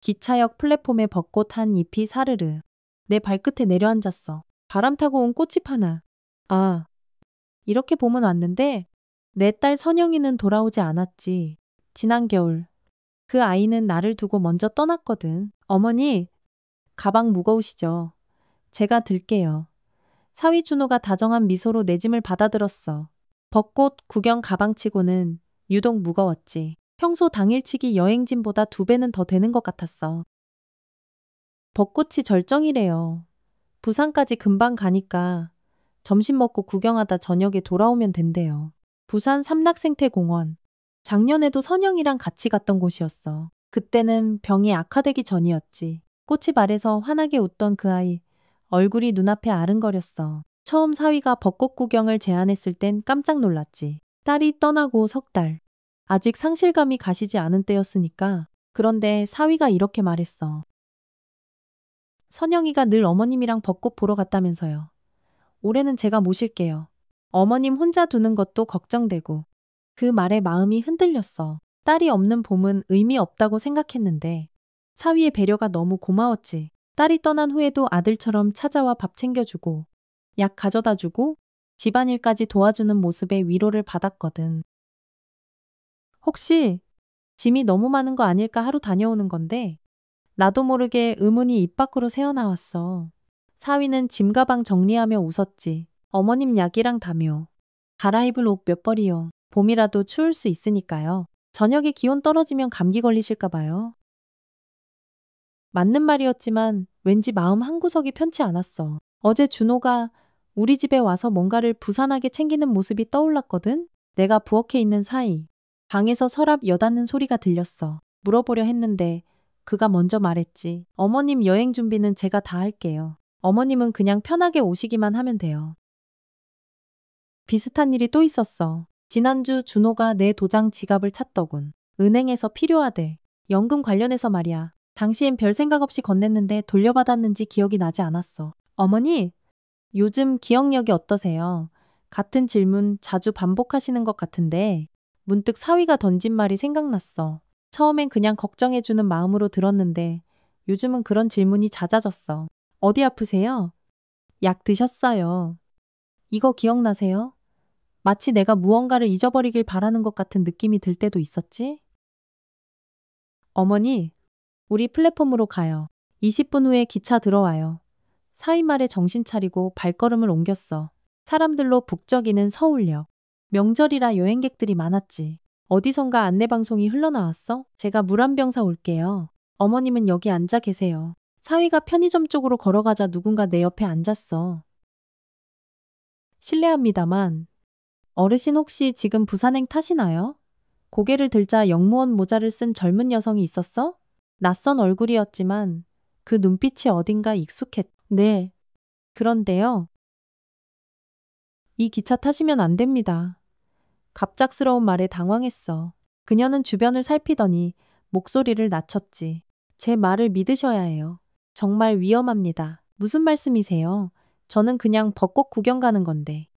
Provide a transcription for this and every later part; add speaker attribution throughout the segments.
Speaker 1: 기차역 플랫폼에 벚꽃 한 잎이 사르르 내 발끝에 내려앉았어. 바람 타고 온 꽃잎 하나. 아, 이렇게 봄은 왔는데 내 딸 선영이는 돌아오지 않았지. 지난 겨울 그 아이는 나를 두고 먼저 떠났거든. 어머니, 가방 무거우시죠? 제가 들게요. 사위 준호가 다정한 미소로 내 짐을 받아들었어. 벚꽃 구경 가방치고는 유독 무거웠지. 평소 당일치기 여행짐보다 2배는 더 되는 것 같았어. 벚꽃이 절정이래요. 부산까지 금방 가니까 점심 먹고 구경하다 저녁에 돌아오면 된대요. 부산 삼락생태공원. 작년에도 선영이랑 같이 갔던 곳이었어. 그때는 병이 악화되기 전이었지. 꽃이 발에서 환하게 웃던 그 아이. 얼굴이 눈앞에 아른거렸어. 처음 사위가 벚꽃 구경을 제안했을 땐 깜짝 놀랐지. 딸이 떠나고 3달. 아직 상실감이 가시지 않은 때였으니까. 그런데 사위가 이렇게 말했어. 선영이가 늘 어머님이랑 벚꽃 보러 갔다면서요. 올해는 제가 모실게요. 어머님 혼자 두는 것도 걱정되고. 그 말에 마음이 흔들렸어. 딸이 없는 봄은 의미 없다고 생각했는데 사위의 배려가 너무 고마웠지. 딸이 떠난 후에도 아들처럼 찾아와 밥 챙겨주고 약 가져다 주고 집안일까지 도와주는 모습에 위로를 받았거든. 혹시 짐이 너무 많은 거 아닐까 하루 다녀오는 건데 나도 모르게 의문이 입 밖으로 새어나왔어. 사위는 짐 가방 정리하며 웃었지. 어머님 약이랑 담요. 갈아입을 옷 몇 벌이요. 봄이라도 추울 수 있으니까요. 저녁에 기온 떨어지면 감기 걸리실까 봐요. 맞는 말이었지만 왠지 마음 한구석이 편치 않았어. 어제 준호가 우리 집에 와서 뭔가를 부산하게 챙기는 모습이 떠올랐거든? 내가 부엌에 있는 사이 방에서 서랍 여닫는 소리가 들렸어. 물어보려 했는데 그가 먼저 말했지. 어머님 여행 준비는 제가 다 할게요. 어머님은 그냥 편하게 오시기만 하면 돼요. 비슷한 일이 또 있었어. 지난주 준호가 내 도장 지갑을 찾더군. 은행에서 필요하대. 연금 관련해서 말이야. 당시엔 별 생각 없이 건넸는데 돌려받았는지 기억이 나지 않았어. 어머니, 요즘 기억력이 어떠세요? 같은 질문 자주 반복하시는 것 같은데 문득 사위가 던진 말이 생각났어. 처음엔 그냥 걱정해주는 마음으로 들었는데 요즘은 그런 질문이 잦아졌어. 어디 아프세요? 약 드셨어요. 이거 기억나세요? 마치 내가 무언가를 잊어버리길 바라는 것 같은 느낌이 들 때도 있었지? 어머니, 우리 플랫폼으로 가요. 20분 후에 기차 들어와요. 사위 말에 정신 차리고 발걸음을 옮겼어. 사람들로 북적이는 서울역. 명절이라 여행객들이 많았지. 어디선가 안내방송이 흘러나왔어? 제가 물 한 병 사 올게요. 어머님은 여기 앉아 계세요. 사위가 편의점 쪽으로 걸어가자 누군가 내 옆에 앉았어. 실례합니다만 어르신 혹시 지금 부산행 타시나요? 고개를 들자 영무원 모자를 쓴 젊은 여성이 있었어? 낯선 얼굴이었지만 그 눈빛이 어딘가 네. 그런데요. 이 기차 타시면 안 됩니다. 갑작스러운 말에 당황했어. 그녀는 주변을 살피더니 목소리를 낮췄지. 제 말을 믿으셔야 해요. 정말 위험합니다. 무슨 말씀이세요? 저는 그냥 벚꽃 구경 가는 건데.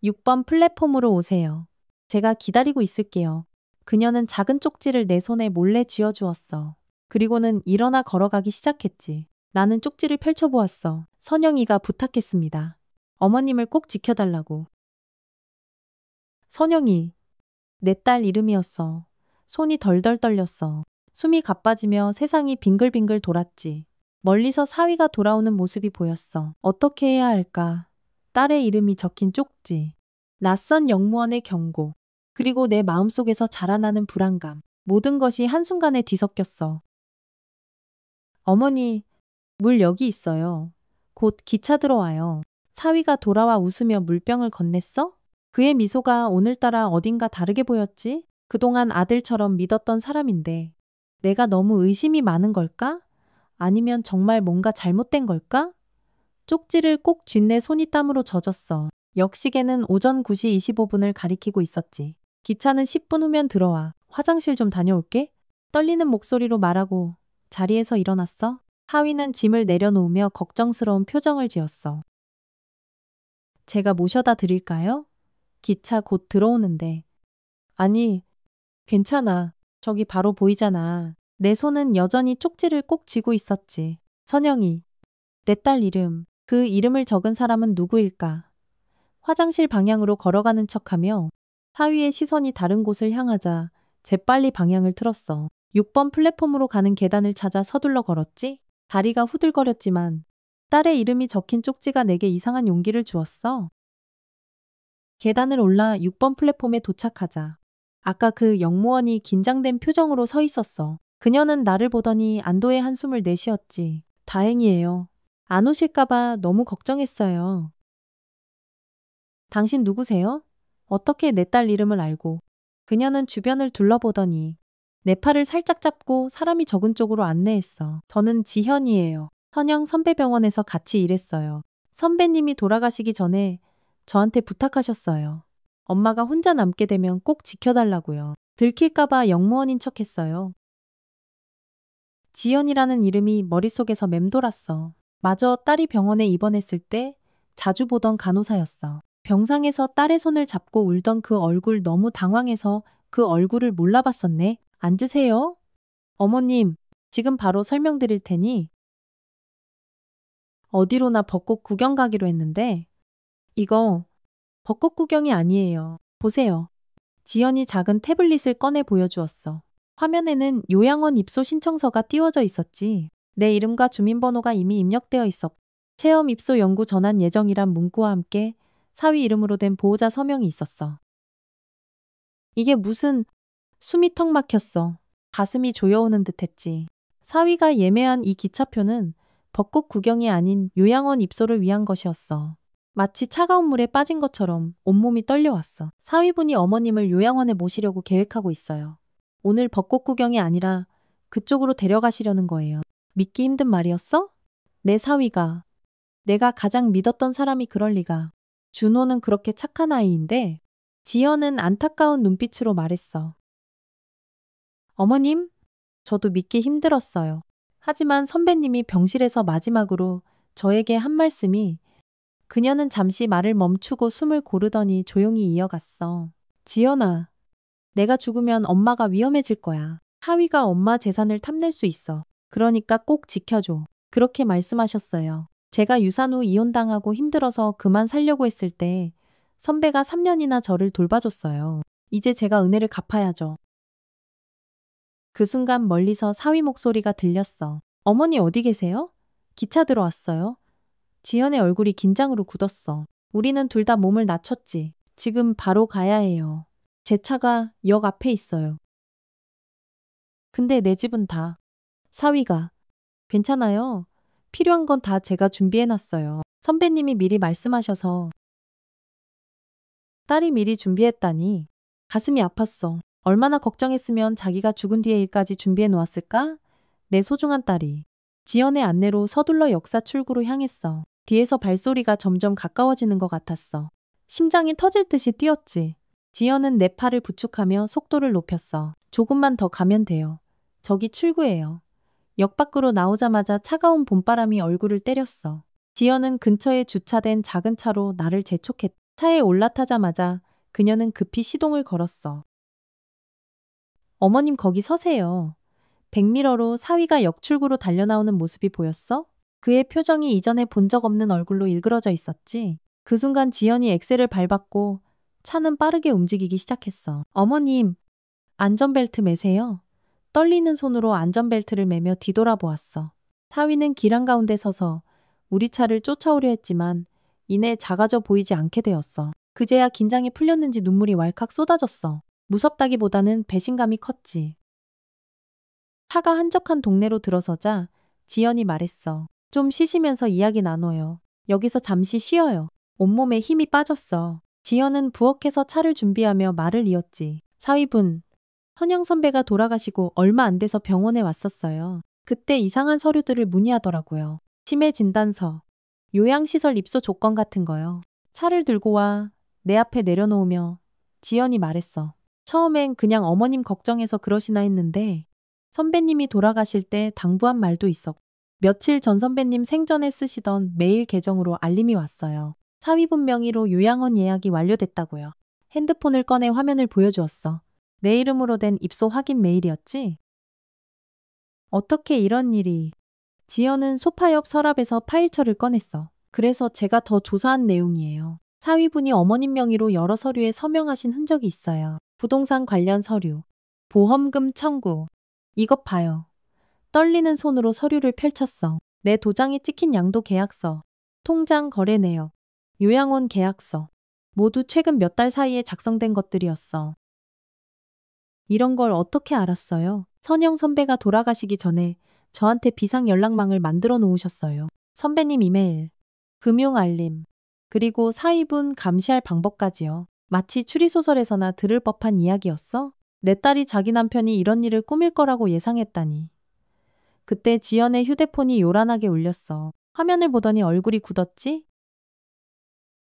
Speaker 1: 6번 플랫폼으로 오세요. 제가 기다리고 있을게요. 그녀는 작은 쪽지를 내 손에 몰래 쥐어주었어. 그리고는 일어나 걸어가기 시작했지. 나는 쪽지를 펼쳐보았어. 선영이가 부탁했습니다. 어머님을 꼭 지켜달라고. 선영이, 내 딸 이름이었어. 손이 덜덜 떨렸어. 숨이 가빠지며 세상이 빙글빙글 돌았지. 멀리서 사위가 돌아오는 모습이 보였어. 어떻게 해야 할까? 딸의 이름이 적힌 쪽지. 낯선 영무원의 경고. 그리고 내 마음속에서 자라나는 불안감. 모든 것이 한순간에 뒤섞였어. 어머니, 물 여기 있어요. 곧 기차 들어와요. 사위가 돌아와 웃으며 물병을 건넸어? 그의 미소가 오늘따라 어딘가 다르게 보였지? 그동안 아들처럼 믿었던 사람인데 내가 너무 의심이 많은 걸까? 아니면 정말 뭔가 잘못된 걸까? 쪽지를 꼭 쥔내 손이 땀으로 젖었어. 역시계는 오전 9시 25분을 가리키고 있었지. 기차는 10분 후면 들어와. 화장실 좀 다녀올게. 떨리는 목소리로 말하고 자리에서 일어났어. 하위는 짐을 내려놓으며 걱정스러운 표정을 지었어. 제가 모셔다 드릴까요? 기차 곧 들어오는데. 아니, 괜찮아. 저기 바로 보이잖아. 내 손은 여전히 쪽지를 꼭 쥐고 있었지. 선영이. 내 딸 이름. 그 이름을 적은 사람은 누구일까? 화장실 방향으로 걸어가는 척하며 사위의 시선이 다른 곳을 향하자 재빨리 방향을 틀었어. 6번 플랫폼으로 가는 계단을 찾아 서둘러 걸었지? 다리가 후들거렸지만 딸의 이름이 적힌 쪽지가 내게 이상한 용기를 주었어. 계단을 올라 6번 플랫폼에 도착하자 아까 그 영무원이 긴장된 표정으로 서 있었어. 그녀는 나를 보더니 안도의 한숨을 내쉬었지. 다행이에요. 안 오실까봐 너무 걱정했어요. 당신 누구세요? 어떻게 내 딸 이름을 알고? 그녀는 주변을 둘러보더니 내 팔을 살짝 잡고 사람이 적은 쪽으로 안내했어. 저는 지현이에요. 선영 선배병원에서 같이 일했어요. 선배님이 돌아가시기 전에 저한테 부탁하셨어요. 엄마가 혼자 남게 되면 꼭 지켜달라고요. 들킬까봐 영무원인 척했어요. 지연이라는 이름이 머릿속에서 맴돌았어. 마저 딸이 병원에 입원했을 때 자주 보던 간호사였어. 병상에서 딸의 손을 잡고 울던 그 얼굴 너무 당황해서 그 얼굴을 몰라봤었네. 앉으세요. 어머님, 지금 바로 설명드릴 테니 어디로나 벚꽃 구경 가기로 했는데 이거 벚꽃 구경이 아니에요. 보세요. 지연이 작은 태블릿을 꺼내 보여주었어. 화면에는 요양원 입소 신청서가 띄워져 있었지. 내 이름과 주민번호가 이미 입력되어 있었고 체험 입소 연구 전환 예정이란 문구와 함께 사위 이름으로 된 보호자 서명이 있었어. 이게 무슨 숨이 턱 막혔어. 가슴이 조여오는 듯했지. 사위가 예매한 이 기차표는 벚꽃 구경이 아닌 요양원 입소를 위한 것이었어. 마치 차가운 물에 빠진 것처럼 온몸이 떨려왔어. 사위분이 어머님을 요양원에 모시려고 계획하고 있어요. 오늘 벚꽃 구경이 아니라 그쪽으로 데려가시려는 거예요. 믿기 힘든 말이었어? 내 사위가. 내가 가장 믿었던 사람이 그럴 리가. 준호는 그렇게 착한 아이인데 지연은 안타까운 눈빛으로 말했어. 어머님, 저도 믿기 힘들었어요. 하지만 선배님이 병실에서 마지막으로 저에게 한 말씀이 그녀는 잠시 말을 멈추고 숨을 고르더니 조용히 이어갔어. 지연아, 내가 죽으면 엄마가 위험해질 거야. 사위가 엄마 재산을 탐낼 수 있어. 그러니까 꼭 지켜줘. 그렇게 말씀하셨어요. 제가 유산 후 이혼당하고 힘들어서 그만 살려고 했을 때 선배가 3년이나 저를 돌봐줬어요. 이제 제가 은혜를 갚아야죠. 그 순간 멀리서 사위 목소리가 들렸어. 어머니 어디 계세요? 기차 들어왔어요. 지연의 얼굴이 긴장으로 굳었어. 우리는 둘 다 몸을 낮췄지. 지금 바로 가야 해요. 제 차가 역 앞에 있어요. 근데 내 집은 다. 사위가. 괜찮아요. 필요한 건 다 제가 준비해놨어요. 선배님이 미리 말씀하셔서. 딸이 미리 준비했다니. 가슴이 아팠어. 얼마나 걱정했으면 자기가 죽은 뒤의 일까지 준비해 놓았을까? 내 소중한 딸이. 지연의 안내로 서둘러 역사 출구로 향했어. 뒤에서 발소리가 점점 가까워지는 것 같았어. 심장이 터질 듯이 뛰었지. 지연은 내 팔을 부축하며 속도를 높였어. 조금만 더 가면 돼요. 저기 출구예요. 역 밖으로 나오자마자 차가운 봄바람이 얼굴을 때렸어. 지연은 근처에 주차된 작은 차로 나를 재촉했다. 차에 올라타자마자 그녀는 급히 시동을 걸었어. 어머님 거기 서세요. 백미러로 사위가 역출구로 달려나오는 모습이 보였어? 그의 표정이 이전에 본 적 없는 얼굴로 일그러져 있었지. 그 순간 지연이 엑셀을 밟았고 차는 빠르게 움직이기 시작했어. 어머님, 안전벨트 매세요. 떨리는 손으로 안전벨트를 매며 뒤돌아보았어. 사위는 길 한가운데 서서 우리 차를 쫓아오려 했지만 이내 작아져 보이지 않게 되었어. 그제야 긴장이 풀렸는지 눈물이 왈칵 쏟아졌어. 무섭다기보다는 배신감이 컸지. 차가 한적한 동네로 들어서자 지연이 말했어. 좀 쉬시면서 이야기 나눠요. 여기서 잠시 쉬어요. 온몸에 힘이 빠졌어. 지연은 부엌에서 차를 준비하며 말을 이었지. 사위분, 선영 선배가 돌아가시고 얼마 안 돼서 병원에 왔었어요. 그때 이상한 서류들을 문의하더라고요. 치매 진단서, 요양시설 입소 조건 같은 거요. 차를 들고 와 내 앞에 내려놓으며 지연이 말했어. 처음엔 그냥 어머님 걱정해서 그러시나 했는데 선배님이 돌아가실 때 당부한 말도 있었고 며칠 전 선배님 생전에 쓰시던 메일 계정으로 알림이 왔어요. 사위분 명의로 요양원 예약이 완료됐다고요. 핸드폰을 꺼내 화면을 보여주었어. 내 이름으로 된 입소 확인 메일이었지? 어떻게 이런 일이. 지연은 소파 옆 서랍에서 파일처를 꺼냈어. 그래서 제가 더 조사한 내용이에요. 사위분이 어머님 명의로 여러 서류에 서명하신 흔적이 있어요. 부동산 관련 서류, 보험금 청구. 이것 봐요. 떨리는 손으로 서류를 펼쳤어. 내 도장이 찍힌 양도 계약서, 통장 거래 내역, 요양원 계약서. 모두 최근 몇 달 사이에 작성된 것들이었어. 이런 걸 어떻게 알았어요? 선영 선배가 돌아가시기 전에 저한테 비상 연락망을 만들어 놓으셨어요. 선배님 이메일, 금융 알림, 그리고 사위분 감시할 방법까지요. 마치 추리소설에서나 들을 법한 이야기였어? 내 딸이 자기 남편이 이런 일을 꾸밀 거라고 예상했다니. 그때 지연의 휴대폰이 요란하게 울렸어. 화면을 보더니 얼굴이 굳었지?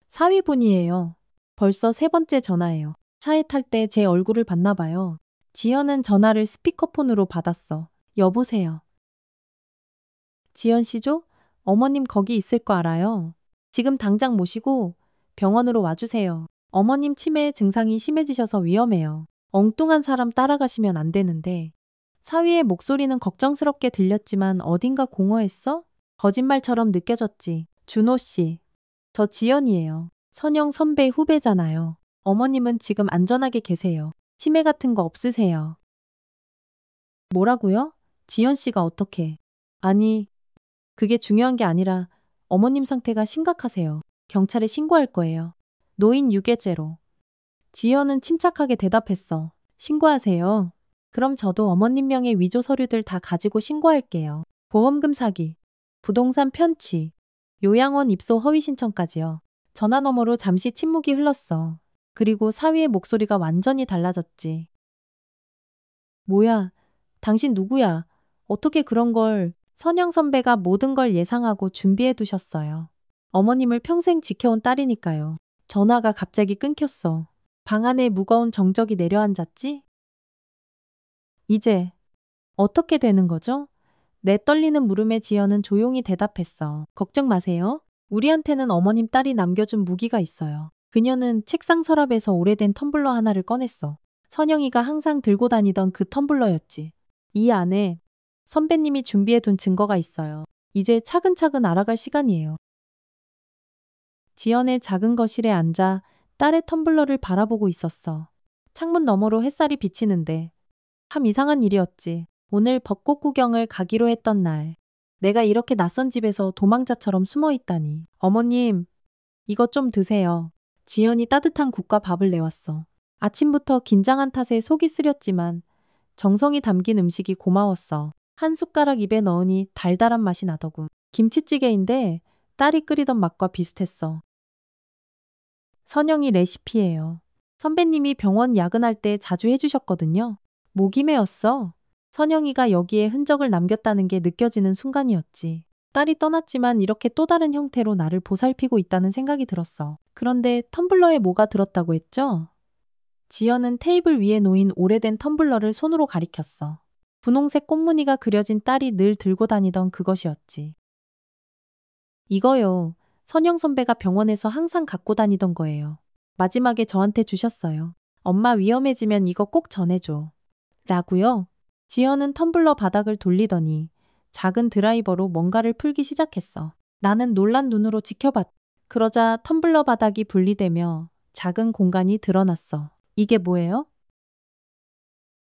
Speaker 1: 사위분이에요. 벌써 3번째 전화예요. 차에 탈 때 제 얼굴을 봤나 봐요. 지연은 전화를 스피커폰으로 받았어. 여보세요. 지연 씨죠? 어머님 거기 있을 거 알아요. 지금 당장 모시고 병원으로 와주세요. 어머님 치매 증상이 심해지셔서 위험해요. 엉뚱한 사람 따라가시면 안 되는데. 사위의 목소리는 걱정스럽게 들렸지만 어딘가 공허했어? 거짓말처럼 느껴졌지. 준호 씨. 저 지연이에요. 선영 선배 후배잖아요. 어머님은 지금 안전하게 계세요. 치매 같은 거 없으세요. 뭐라고요? 지연 씨가 어떻게? 아니, 그게 중요한 게 아니라 어머님 상태가 심각하세요. 경찰에 신고할 거예요. 노인 유괴죄로. 지연은 침착하게 대답했어. 신고하세요. 그럼 저도 어머님 명의 위조 서류들 다 가지고 신고할게요. 보험금 사기, 부동산 편취, 요양원 입소 허위 신청까지요. 전화 너머로 잠시 침묵이 흘렀어. 그리고 사위의 목소리가 완전히 달라졌지. 뭐야, 당신 누구야? 어떻게 그런 걸. 선영 선배가 모든 걸 예상하고 준비해 두셨어요. 어머님을 평생 지켜온 딸이니까요. 전화가 갑자기 끊겼어. 방 안에 무거운 정적이 내려앉았지? 이제 어떻게 되는 거죠? 내 떨리는 물음에 지연은 조용히 대답했어. 걱정 마세요. 우리한테는 어머님 딸이 남겨준 무기가 있어요. 그녀는 책상 서랍에서 오래된 텀블러 하나를 꺼냈어. 선영이가 항상 들고 다니던 그 텀블러였지. 이 안에 선배님이 준비해둔 증거가 있어요. 이제 차근차근 알아갈 시간이에요. 지연의 작은 거실에 앉아 딸의 텀블러를 바라보고 있었어. 창문 너머로 햇살이 비치는데 참 이상한 일이었지. 오늘 벚꽃 구경을 가기로 했던 날. 내가 이렇게 낯선 집에서 도망자처럼 숨어 있다니. 어머님, 이것 좀 드세요. 지연이 따뜻한 국과 밥을 내왔어. 아침부터 긴장한 탓에 속이 쓰렸지만 정성이 담긴 음식이 고마웠어. 한 숟가락 입에 넣으니 달달한 맛이 나더군. 김치찌개인데 딸이 끓이던 맛과 비슷했어. 선영이 레시피예요. 선배님이 병원 야근할 때 자주 해주셨거든요. 목임에였어. 선영이가 여기에 흔적을 남겼다는 게 느껴지는 순간이었지. 딸이 떠났지만 이렇게 또 다른 형태로 나를 보살피고 있다는 생각이 들었어. 그런데 텀블러에 뭐가 들었다고 했죠? 지연은 테이블 위에 놓인 오래된 텀블러를 손으로 가리켰어. 분홍색 꽃무늬가 그려진 딸이 늘 들고 다니던 그것이었지. 이거요. 선영 선배가 병원에서 항상 갖고 다니던 거예요. 마지막에 저한테 주셨어요. 엄마 위험해지면 이거 꼭 전해줘. 라고요? 지연은 텀블러 바닥을 돌리더니 작은 드라이버로 뭔가를 풀기 시작했어. 나는 놀란 눈으로 지켜봤. 그러자 텀블러 바닥이 분리되며 작은 공간이 드러났어. 이게 뭐예요?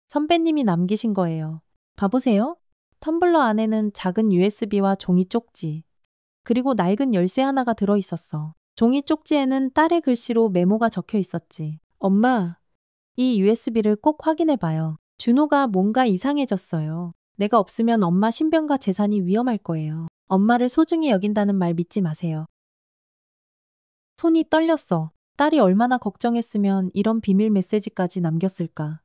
Speaker 1: 선배님이 남기신 거예요. 봐보세요. 텀블러 안에는 작은 USB와 종이 쪽지, 그리고 낡은 열쇠 하나가 들어있었어. 종이 쪽지에는 딸의 글씨로 메모가 적혀 있었지. 엄마, 이 USB를 꼭 확인해 봐요. 준호가 뭔가 이상해졌어요. 내가 없으면 엄마 신변과 재산이 위험할 거예요. 엄마를 소중히 여긴다는 말 믿지 마세요. 손이 떨렸어. 딸이 얼마나 걱정했으면 이런 비밀 메시지까지 남겼을까.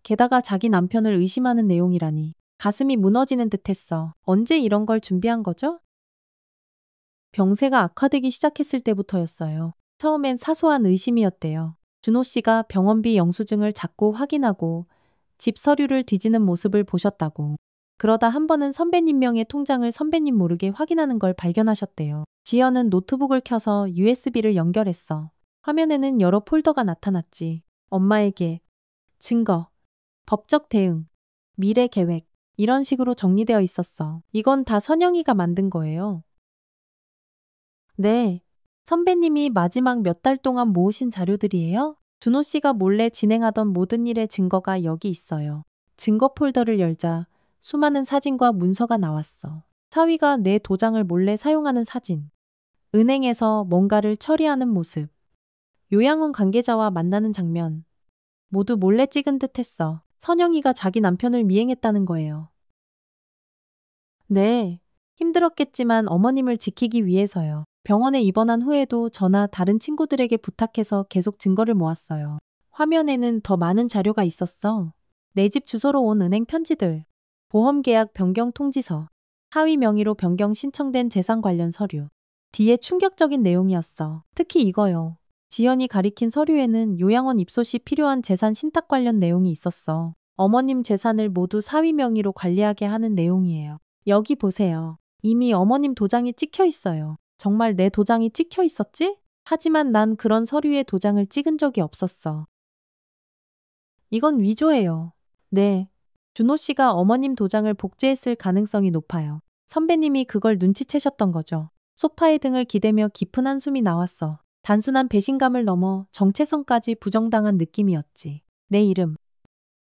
Speaker 1: 게다가 자기 남편을 의심하는 내용이라니. 가슴이 무너지는 듯했어. 언제 이런 걸 준비한 거죠? 병세가 악화되기 시작했을 때부터였어요. 처음엔 사소한 의심이었대요. 준호 씨가 병원비 영수증을 자꾸 확인하고 집 서류를 뒤지는 모습을 보셨다고. 그러다 한 번은 선배님 명의 통장을 선배님 모르게 확인하는 걸 발견하셨대요. 지연은 노트북을 켜서 USB를 연결했어. 화면에는 여러 폴더가 나타났지. 엄마에게 증거, 법적 대응, 미래 계획. 이런 식으로 정리되어 있었어. 이건 다 선영이가 만든 거예요. 네. 선배님이 마지막 몇 달 동안 모으신 자료들이에요? 준호 씨가 몰래 진행하던 모든 일의 증거가 여기 있어요. 증거 폴더를 열자 수많은 사진과 문서가 나왔어. 사위가 내 도장을 몰래 사용하는 사진. 은행에서 뭔가를 처리하는 모습. 요양원 관계자와 만나는 장면. 모두 몰래 찍은 듯 했어. 선영이가 자기 남편을 미행했다는 거예요. 네. 힘들었겠지만 어머님을 지키기 위해서요. 병원에 입원한 후에도 저나 다른 친구들에게 부탁해서 계속 증거를 모았어요. 화면에는 더 많은 자료가 있었어. 내 집 주소로 온 은행 편지들, 보험 계약 변경 통지서, 사위 명의로 변경 신청된 재산 관련 서류. 뒤에 충격적인 내용이었어. 특히 이거요. 지연이 가리킨 서류에는 요양원 입소 시 필요한 재산 신탁 관련 내용이 있었어. 어머님 재산을 모두 사위 명의로 관리하게 하는 내용이에요. 여기 보세요. 이미 어머님 도장이 찍혀 있어요. 정말 내 도장이 찍혀 있었지? 하지만 난 그런 서류에 도장을 찍은 적이 없었어. 이건 위조예요. 네. 준호 씨가 어머님 도장을 복제했을 가능성이 높아요. 선배님이 그걸 눈치채셨던 거죠. 소파에 등을 기대며 깊은 한숨이 나왔어. 단순한 배신감을 넘어 정체성까지 부정당한 느낌이었지. 내 이름,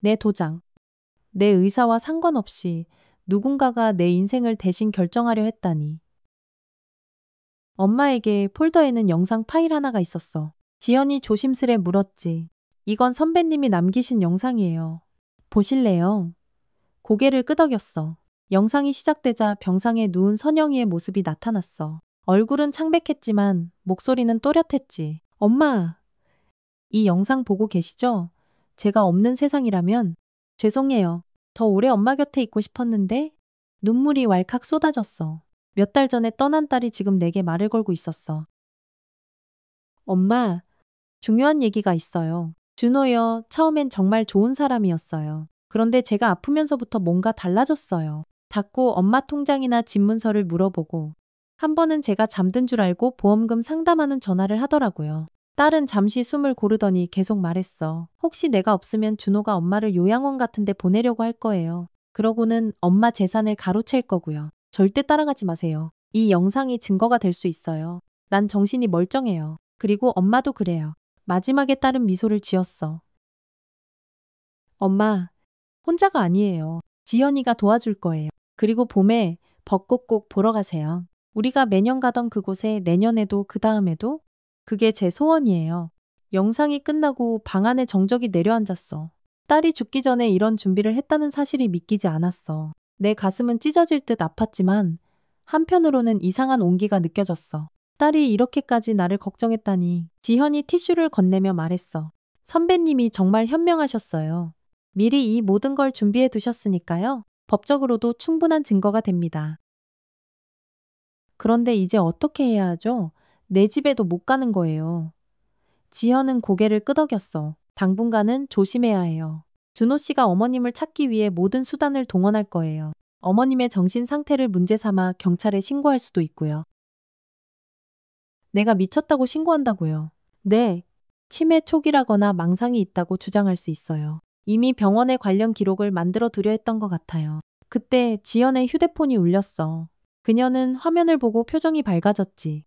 Speaker 1: 내 도장, 내 의사와 상관없이 누군가가 내 인생을 대신 결정하려 했다니. 엄마에게 폴더에는 영상 파일 하나가 있었어. 지연이 조심스레 물었지. 이건 선배님이 남기신 영상이에요. 보실래요? 고개를 끄덕였어. 영상이 시작되자 병상에 누운 선영이의 모습이 나타났어. 얼굴은 창백했지만 목소리는 또렷했지. 엄마, 이 영상 보고 계시죠? 제가 없는 세상이라면 죄송해요. 더 오래 엄마 곁에 있고 싶었는데 눈물이 왈칵 쏟아졌어. 몇 달 전에 떠난 딸이 지금 내게 말을 걸고 있었어. 엄마, 중요한 얘기가 있어요. 준호요, 처음엔 정말 좋은 사람이었어요. 그런데 제가 아프면서부터 뭔가 달라졌어요. 자꾸 엄마 통장이나 집 문서를 물어보고 한 번은 제가 잠든 줄 알고 보험금 상담하는 전화를 하더라고요. 딸은 잠시 숨을 고르더니 계속 말했어. 혹시 내가 없으면 준호가 엄마를 요양원 같은 데 보내려고 할 거예요. 그러고는 엄마 재산을 가로챌 거고요. 절대 따라가지 마세요. 이 영상이 증거가 될 수 있어요. 난 정신이 멀쩡해요. 그리고 엄마도 그래요. 마지막에 딸은 미소를 지었어. 엄마, 혼자가 아니에요. 지연이가 도와줄 거예요. 그리고 봄에 벚꽃 꼭 보러 가세요. 우리가 매년 가던 그곳에 내년에도 그 다음에도 그게 제 소원이에요. 영상이 끝나고 방 안에 정적이 내려앉았어. 딸이 죽기 전에 이런 준비를 했다는 사실이 믿기지 않았어. 내 가슴은 찢어질 듯 아팠지만 한편으로는 이상한 온기가 느껴졌어. 딸이 이렇게까지 나를 걱정했다니. 지현이 티슈를 건네며 말했어. 선배님이 정말 현명하셨어요. 미리 이 모든 걸 준비해 두셨으니까요. 법적으로도 충분한 증거가 됩니다. 그런데 이제 어떻게 해야 하죠? 내 집에도 못 가는 거예요. 지현은 고개를 끄덕였어. 당분간은 조심해야 해요. 준호 씨가 어머님을 찾기 위해 모든 수단을 동원할 거예요. 어머님의 정신 상태를 문제 삼아 경찰에 신고할 수도 있고요. 내가 미쳤다고 신고한다고요. 네. 치매 초기라거나 망상이 있다고 주장할 수 있어요. 이미 병원에 관련 기록을 만들어 두려 했던 것 같아요. 그때 지연의 휴대폰이 울렸어. 그녀는 화면을 보고 표정이 밝아졌지.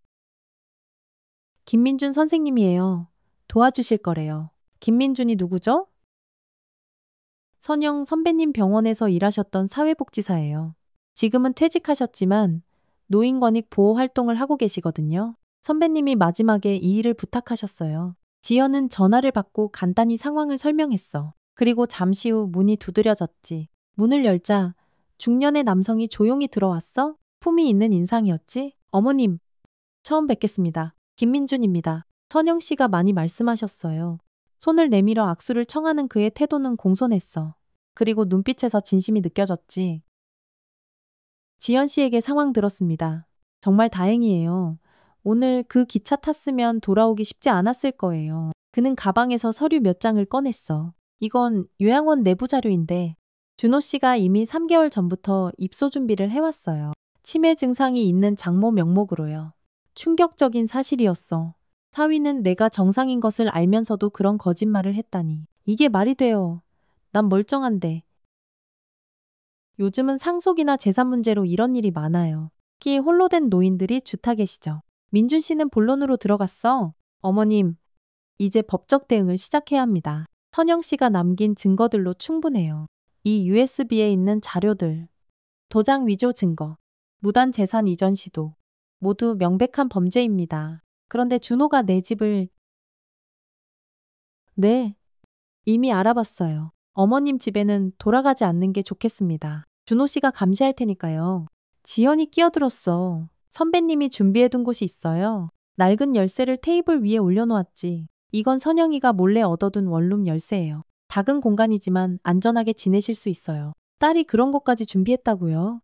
Speaker 1: 김민준 선생님이에요. 도와주실 거래요. 김민준이 누구죠? 선영 선배님 병원에서 일하셨던 사회복지사예요. 지금은 퇴직하셨지만 노인권익 보호 활동을 하고 계시거든요. 선배님이 마지막에 이 일을 부탁하셨어요. 지연은 전화를 받고 간단히 상황을 설명했어. 그리고 잠시 후 문이 두드려졌지. 문을 열자 중년의 남성이 조용히 들어왔어? 품이 있는 인상이었지? 어머님, 처음 뵙겠습니다. 김민준입니다. 선영 씨가 많이 말씀하셨어요. 손을 내밀어 악수를 청하는 그의 태도는 공손했어. 그리고 눈빛에서 진심이 느껴졌지. 지연 씨에게 상황 들었습니다. 정말 다행이에요. 오늘 그 기차 탔으면 돌아오기 쉽지 않았을 거예요. 그는 가방에서 서류 몇 장을 꺼냈어. 이건 요양원 내부 자료인데 준호 씨가 이미 3개월 전부터 입소 준비를 해왔어요. 치매 증상이 있는 장모 명목으로요. 충격적인 사실이었어. 사위는 내가 정상인 것을 알면서도 그런 거짓말을 했다니. 이게 말이 돼요. 난 멀쩡한데. 요즘은 상속이나 재산 문제로 이런 일이 많아요. 특히 홀로 된 노인들이 주타 계시죠. 민준 씨는 본론으로 들어갔어. 어머님, 이제 법적 대응을 시작해야 합니다. 선영 씨가 남긴 증거들로 충분해요. 이 USB에 있는 자료들, 도장 위조 증거, 무단 재산 이전 시도, 모두 명백한 범죄입니다. 그런데 준호가 내 집을... 네, 이미 알아봤어요. 어머님 집에는 돌아가지 않는 게 좋겠습니다. 준호 씨가 감시할 테니까요. 지연이 끼어들었어. 선배님이 준비해둔 곳이 있어요. 낡은 열쇠를 테이블 위에 올려놓았지. 이건 선영이가 몰래 얻어둔 원룸 열쇠예요. 작은 공간이지만 안전하게 지내실 수 있어요. 딸이 그런 것까지 준비했다고요?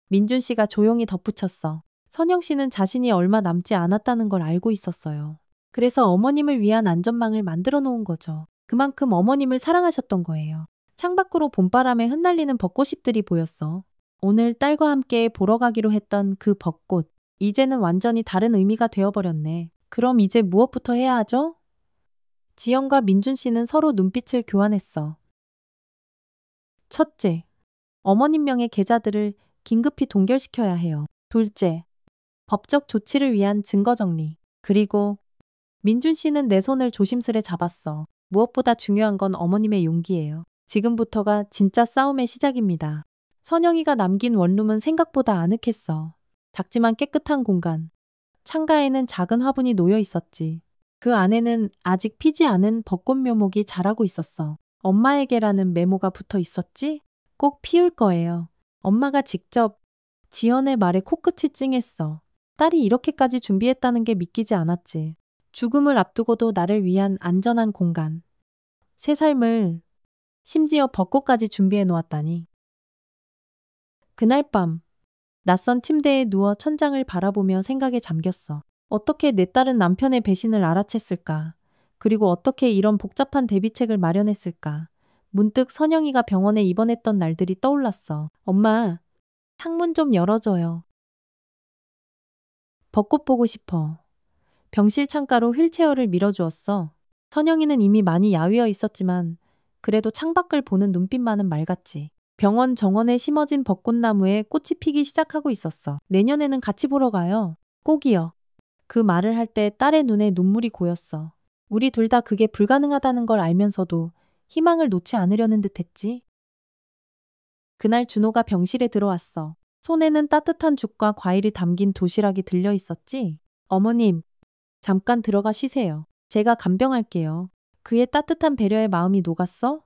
Speaker 1: 민준 씨가 조용히 덧붙였어. 선영 씨는 자신이 얼마 남지 않았다는 걸 알고 있었어요. 그래서 어머님을 위한 안전망을 만들어 놓은 거죠. 그만큼 어머님을 사랑하셨던 거예요. 창밖으로 봄바람에 흩날리는 벚꽃잎들이 보였어. 오늘 딸과 함께 보러 가기로 했던 그 벚꽃. 이제는 완전히 다른 의미가 되어버렸네. 그럼 이제 무엇부터 해야 하죠? 지영과 민준 씨는 서로 눈빛을 교환했어. 첫째, 어머님 명의 계좌들을 긴급히 동결시켜야 해요. 둘째, 법적 조치를 위한 증거 정리. 그리고 민준 씨는 내 손을 조심스레 잡았어. 무엇보다 중요한 건 어머님의 용기예요. 지금부터가 진짜 싸움의 시작입니다. 선영이가 남긴 원룸은 생각보다 아늑했어. 작지만 깨끗한 공간. 창가에는 작은 화분이 놓여 있었지. 그 안에는 아직 피지 않은 벚꽃 묘목이 자라고 있었어. 엄마에게라는 메모가 붙어 있었지? 꼭 피울 거예요. 엄마가 직접. 지연의 말에 코끝이 찡했어. 딸이 이렇게까지 준비했다는 게 믿기지 않았지. 죽음을 앞두고도 나를 위한 안전한 공간. 새 삶을, 심지어 벚꽃까지 준비해 놓았다니. 그날 밤, 낯선 침대에 누워 천장을 바라보며 생각에 잠겼어. 어떻게 내 딸은 남편의 배신을 알아챘을까? 그리고 어떻게 이런 복잡한 대비책을 마련했을까? 문득 선영이가 병원에 입원했던 날들이 떠올랐어. 엄마, 창문 좀 열어줘요. 벚꽃 보고 싶어. 병실 창가로 휠체어를 밀어주었어. 선영이는 이미 많이 야위어 있었지만 그래도 창밖을 보는 눈빛만은 맑았지. 병원 정원에 심어진 벚꽃나무에 꽃이 피기 시작하고 있었어. 내년에는 같이 보러 가요. 꼭이요. 그 말을 할 때 딸의 눈에 눈물이 고였어. 우리 둘 다 그게 불가능하다는 걸 알면서도 희망을 놓지 않으려는 듯 했지. 그날 준호가 병실에 들어왔어. 손에는 따뜻한 죽과 과일이 담긴 도시락이 들려 있었지. 어머님, 잠깐 들어가 쉬세요. 제가 간병할게요. 그의 따뜻한 배려의 마음이 녹았어?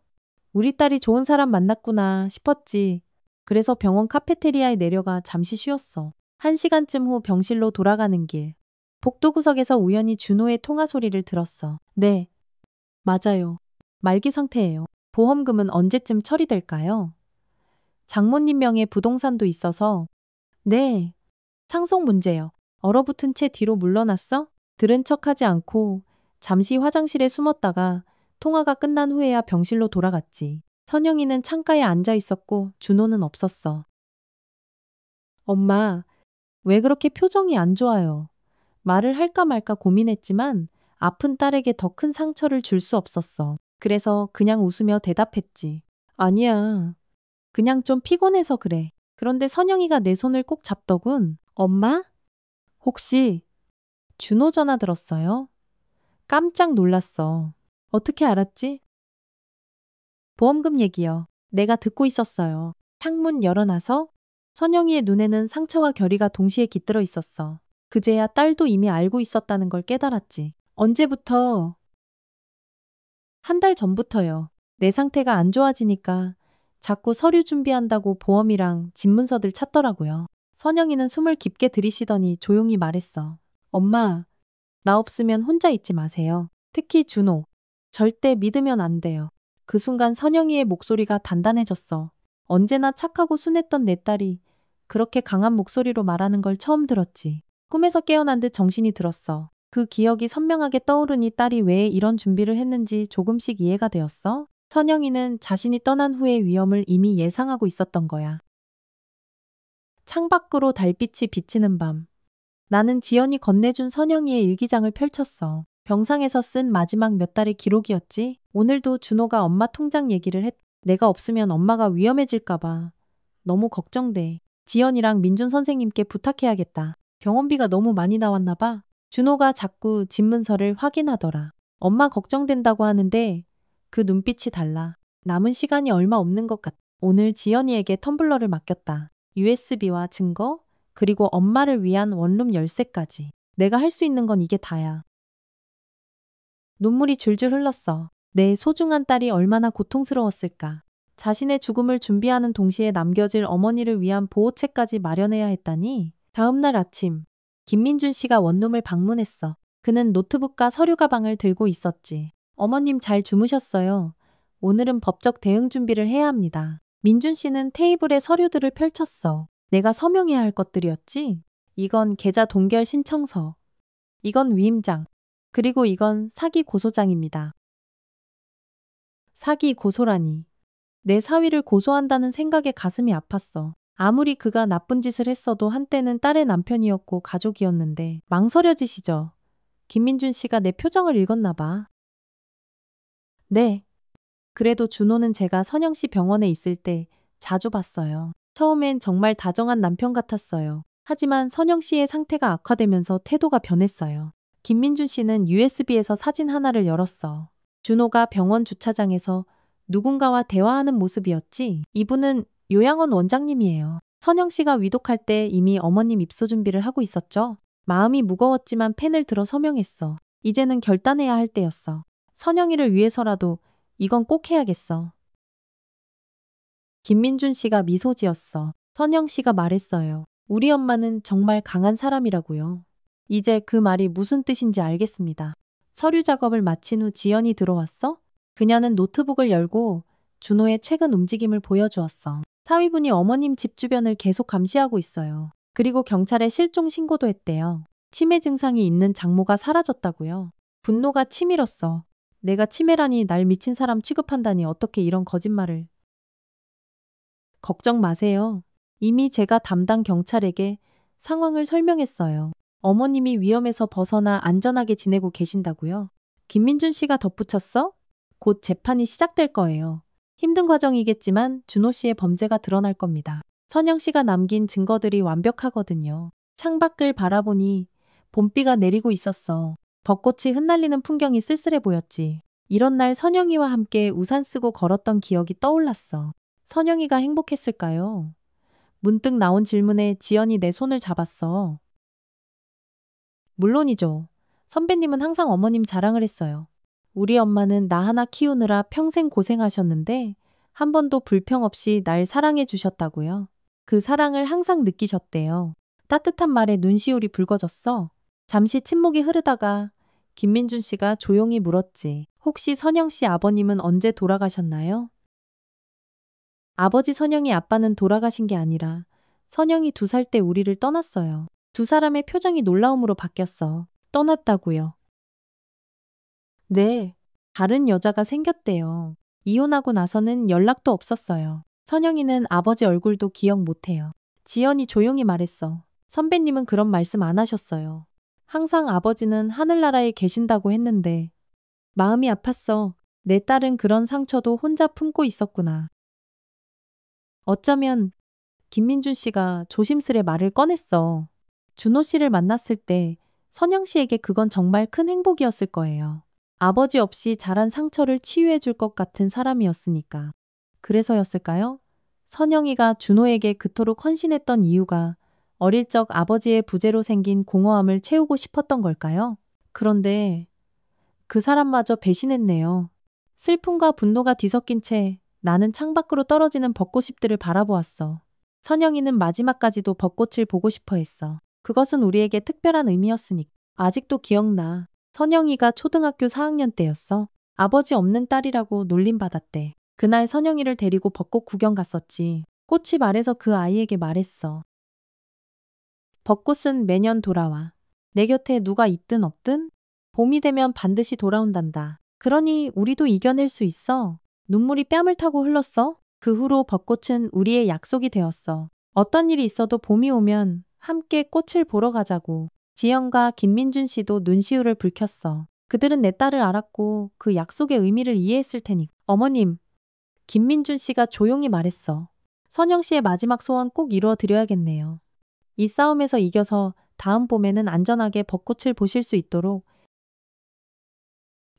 Speaker 1: 우리 딸이 좋은 사람 만났구나 싶었지. 그래서 병원 카페테리아에 내려가 잠시 쉬었어. 1시간쯤 후 병실로 돌아가는 길. 복도 구석에서 우연히 준호의 통화 소리를 들었어. 네, 맞아요. 말기 상태예요. 보험금은 언제쯤 처리될까요? 장모님 명의 부동산도 있어서. 네, 상속 문제요. 얼어붙은 채 뒤로 물러났어? 들은 척하지 않고 잠시 화장실에 숨었다가 통화가 끝난 후에야 병실로 돌아갔지. 선영이는 창가에 앉아 있었고 준호는 없었어. 엄마, 왜 그렇게 표정이 안 좋아요? 말을 할까 말까 고민했지만 아픈 딸에게 더 큰 상처를 줄 수 없었어. 그래서 그냥 웃으며 대답했지. 아니야. 그냥 좀 피곤해서 그래. 그런데 선영이가 내 손을 꼭 잡더군. 엄마? 혹시 준호 전화 들었어요? 깜짝 놀랐어. 어떻게 알았지? 보험금 얘기요. 내가 듣고 있었어요. 창문 열어놔서 선영이의 눈에는 상처와 결의가 동시에 깃들어 있었어. 그제야 딸도 이미 알고 있었다는 걸 깨달았지. 언제부터? 한 달 전부터요. 내 상태가 안 좋아지니까 자꾸 서류 준비한다고 보험이랑 집 문서들 찾더라고요. 선영이는 숨을 깊게 들이쉬더니 조용히 말했어. 엄마, 나 없으면 혼자 있지 마세요. 특히 준호. 절대 믿으면 안 돼요. 그 순간 선영이의 목소리가 단단해졌어. 언제나 착하고 순했던 내 딸이 그렇게 강한 목소리로 말하는 걸 처음 들었지. 꿈에서 깨어난 듯 정신이 들었어. 그 기억이 선명하게 떠오르니 딸이 왜 이런 준비를 했는지 조금씩 이해가 되었어. 선영이는 자신이 떠난 후의 위험을 이미 예상하고 있었던 거야. 창밖으로 달빛이 비치는 밤. 나는 지연이 건네준 선영이의 일기장을 펼쳤어. 병상에서 쓴 마지막 몇 달의 기록이었지. 오늘도 준호가 엄마 통장 얘기를 했. 내가 없으면 엄마가 위험해질까봐 너무 걱정돼. 지연이랑 민준 선생님께 부탁해야겠다. 병원비가 너무 많이 나왔나 봐. 준호가 자꾸 집문서를 확인하더라. 엄마 걱정된다고 하는데 그 눈빛이 달라. 남은 시간이 얼마 없는 것 같아. 오늘 지연이에게 텀블러를 맡겼다. USB와 증거, 그리고 엄마를 위한 원룸 열쇠까지. 내가 할 수 있는 건 이게 다야. 눈물이 줄줄 흘렀어. 내 소중한 딸이 얼마나 고통스러웠을까. 자신의 죽음을 준비하는 동시에 남겨질 어머니를 위한 보호책까지 마련해야 했다니. 다음 날 아침, 김민준 씨가 원룸을 방문했어. 그는 노트북과 서류 가방을 들고 있었지. 어머님 잘 주무셨어요. 오늘은 법적 대응 준비를 해야 합니다. 민준 씨는 테이블에 서류들을 펼쳤어. 내가 서명해야 할 것들이었지? 이건 계좌 동결 신청서. 이건 위임장. 그리고 이건 사기 고소장입니다. 사기 고소라니. 내 사위를 고소한다는 생각에 가슴이 아팠어. 아무리 그가 나쁜 짓을 했어도 한때는 딸의 남편이었고 가족이었는데 망설여지시죠. 김민준 씨가 내 표정을 읽었나 봐. 네. 그래도 준호는 제가 선영 씨 병원에 있을 때 자주 봤어요. 처음엔 정말 다정한 남편 같았어요. 하지만 선영 씨의 상태가 악화되면서 태도가 변했어요. 김민준 씨는 USB에서 사진 하나를 열었어. 준호가 병원 주차장에서 누군가와 대화하는 모습이었지. 이분은 요양원 원장님이에요. 선영 씨가 위독할 때 이미 어머님 입소 준비를 하고 있었죠. 마음이 무거웠지만 펜을 들어 서명했어. 이제는 결단해야 할 때였어. 선영이를 위해서라도 이건 꼭 해야겠어. 김민준 씨가 미소 지었어. 선영 씨가 말했어요. 우리 엄마는 정말 강한 사람이라고요. 이제 그 말이 무슨 뜻인지 알겠습니다. 서류 작업을 마친 후 지연이 들어왔어? 그녀는 노트북을 열고 준호의 최근 움직임을 보여주었어. 사위분이 어머님 집 주변을 계속 감시하고 있어요. 그리고 경찰에 실종 신고도 했대요. 치매 증상이 있는 장모가 사라졌다고요. 분노가 치밀었어. 내가 치매라니 날 미친 사람 취급한다니 어떻게 이런 거짓말을. 걱정 마세요. 이미 제가 담당 경찰에게 상황을 설명했어요. 어머님이 위험에서 벗어나 안전하게 지내고 계신다고요. 김민준 씨가 덧붙였어? 곧 재판이 시작될 거예요. 힘든 과정이겠지만 준호 씨의 범죄가 드러날 겁니다. 선영 씨가 남긴 증거들이 완벽하거든요. 창밖을 바라보니 봄비가 내리고 있었어. 벚꽃이 흩날리는 풍경이 쓸쓸해 보였지. 이런 날 선영이와 함께 우산 쓰고 걸었던 기억이 떠올랐어. 선영이가 행복했을까요? 문득 나온 질문에 지연이 내 손을 잡았어. 물론이죠. 선배님은 항상 어머님 자랑을 했어요. 우리 엄마는 나 하나 키우느라 평생 고생하셨는데 한 번도 불평 없이 날 사랑해 주셨다고요. 그 사랑을 항상 느끼셨대요. 따뜻한 말에 눈시울이 붉어졌어. 잠시 침묵이 흐르다가 김민준 씨가 조용히 물었지. 혹시 선영 씨 아버님은 언제 돌아가셨나요? 아버지 선영이 아빠는 돌아가신 게 아니라 선영이 2살 때 우리를 떠났어요. 두 사람의 표정이 놀라움으로 바뀌었어. 떠났다고요. 네. 다른 여자가 생겼대요. 이혼하고 나서는 연락도 없었어요. 선영이는 아버지 얼굴도 기억 못해요. 지연이 조용히 말했어. 선배님은 그런 말씀 안 하셨어요. 항상 아버지는 하늘나라에 계신다고 했는데 마음이 아팠어. 내 딸은 그런 상처도 혼자 품고 있었구나. 어쩌면 김민준 씨가 조심스레 말을 꺼냈어. 준호 씨를 만났을 때 선영 씨에게 그건 정말 큰 행복이었을 거예요. 아버지 없이 자란 상처를 치유해 줄 것 같은 사람이었으니까. 그래서였을까요? 선영이가 준호에게 그토록 헌신했던 이유가 어릴 적 아버지의 부재로 생긴 공허함을 채우고 싶었던 걸까요? 그런데 그 사람마저 배신했네요. 슬픔과 분노가 뒤섞인 채 나는 창밖으로 떨어지는 벚꽃잎들을 바라보았어. 선영이는 마지막까지도 벚꽃을 보고 싶어 했어. 그것은 우리에게 특별한 의미였으니까. 아직도 기억나. 선영이가 초등학교 4학년 때였어. 아버지 없는 딸이라고 놀림받았대. 그날 선영이를 데리고 벚꽃 구경 갔었지. 꽃이 말해서 그 아이에게 말했어. 벚꽃은 매년 돌아와. 내 곁에 누가 있든 없든 봄이 되면 반드시 돌아온단다. 그러니 우리도 이겨낼 수 있어. 눈물이 뺨을 타고 흘렀어. 그 후로 벚꽃은 우리의 약속이 되었어. 어떤 일이 있어도 봄이 오면 함께 꽃을 보러 가자고. 지연과 김민준 씨도 눈시울을 붉혔어. 그들은 내 딸을 알았고 그 약속의 의미를 이해했을 테니. 어머님, 김민준 씨가 조용히 말했어. 선영 씨의 마지막 소원 꼭 이루어 드려야겠네요. 이 싸움에서 이겨서 다음 봄에는 안전하게 벚꽃을 보실 수 있도록.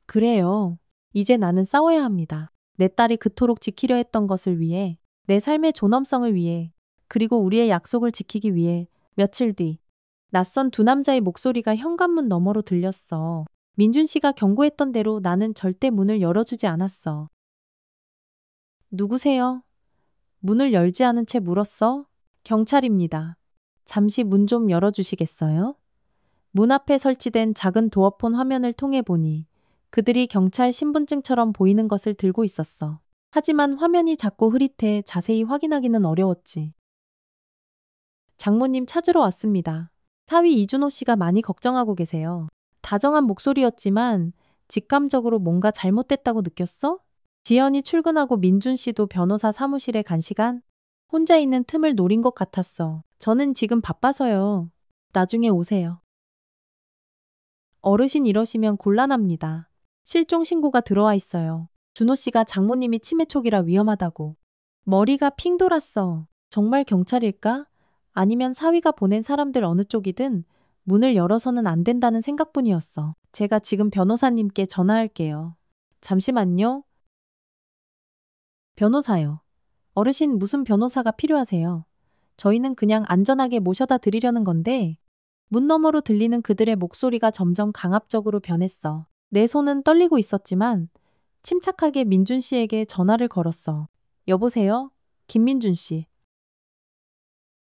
Speaker 1: 그래요. 이제 나는 싸워야 합니다. 내 딸이 그토록 지키려 했던 것을 위해, 내 삶의 존엄성을 위해, 그리고 우리의 약속을 지키기 위해. 며칠 뒤, 낯선 두 남자의 목소리가 현관문 너머로 들렸어. 민준 씨가 경고했던 대로 나는 절대 문을 열어주지 않았어. 누구세요? 문을 열지 않은 채 물었어. 경찰입니다. 잠시 문 좀 열어주시겠어요? 문 앞에 설치된 작은 도어폰 화면을 통해 보니 그들이 경찰 신분증처럼 보이는 것을 들고 있었어. 하지만 화면이 작고 흐릿해 자세히 확인하기는 어려웠지. 장모님 찾으러 왔습니다. 사위 이준호 씨가 많이 걱정하고 계세요. 다정한 목소리였지만 직감적으로 뭔가 잘못됐다고 느꼈어? 지연이 출근하고 민준 씨도 변호사 사무실에 간 시간? 혼자 있는 틈을 노린 것 같았어. 저는 지금 바빠서요. 나중에 오세요. 어르신 이러시면 곤란합니다. 실종 신고가 들어와 있어요. 준호 씨가 장모님이 치매 초기라 위험하다고. 머리가 핑 돌았어. 정말 경찰일까? 아니면 사위가 보낸 사람들 어느 쪽이든 문을 열어서는 안 된다는 생각뿐이었어. 제가 지금 변호사님께 전화할게요. 잠시만요. 변호사요. 어르신 무슨 변호사가 필요하세요? 저희는 그냥 안전하게 모셔다 드리려는 건데. 문 너머로 들리는 그들의 목소리가 점점 강압적으로 변했어. 내 손은 떨리고 있었지만 침착하게 민준 씨에게 전화를 걸었어. 여보세요? 김민준 씨.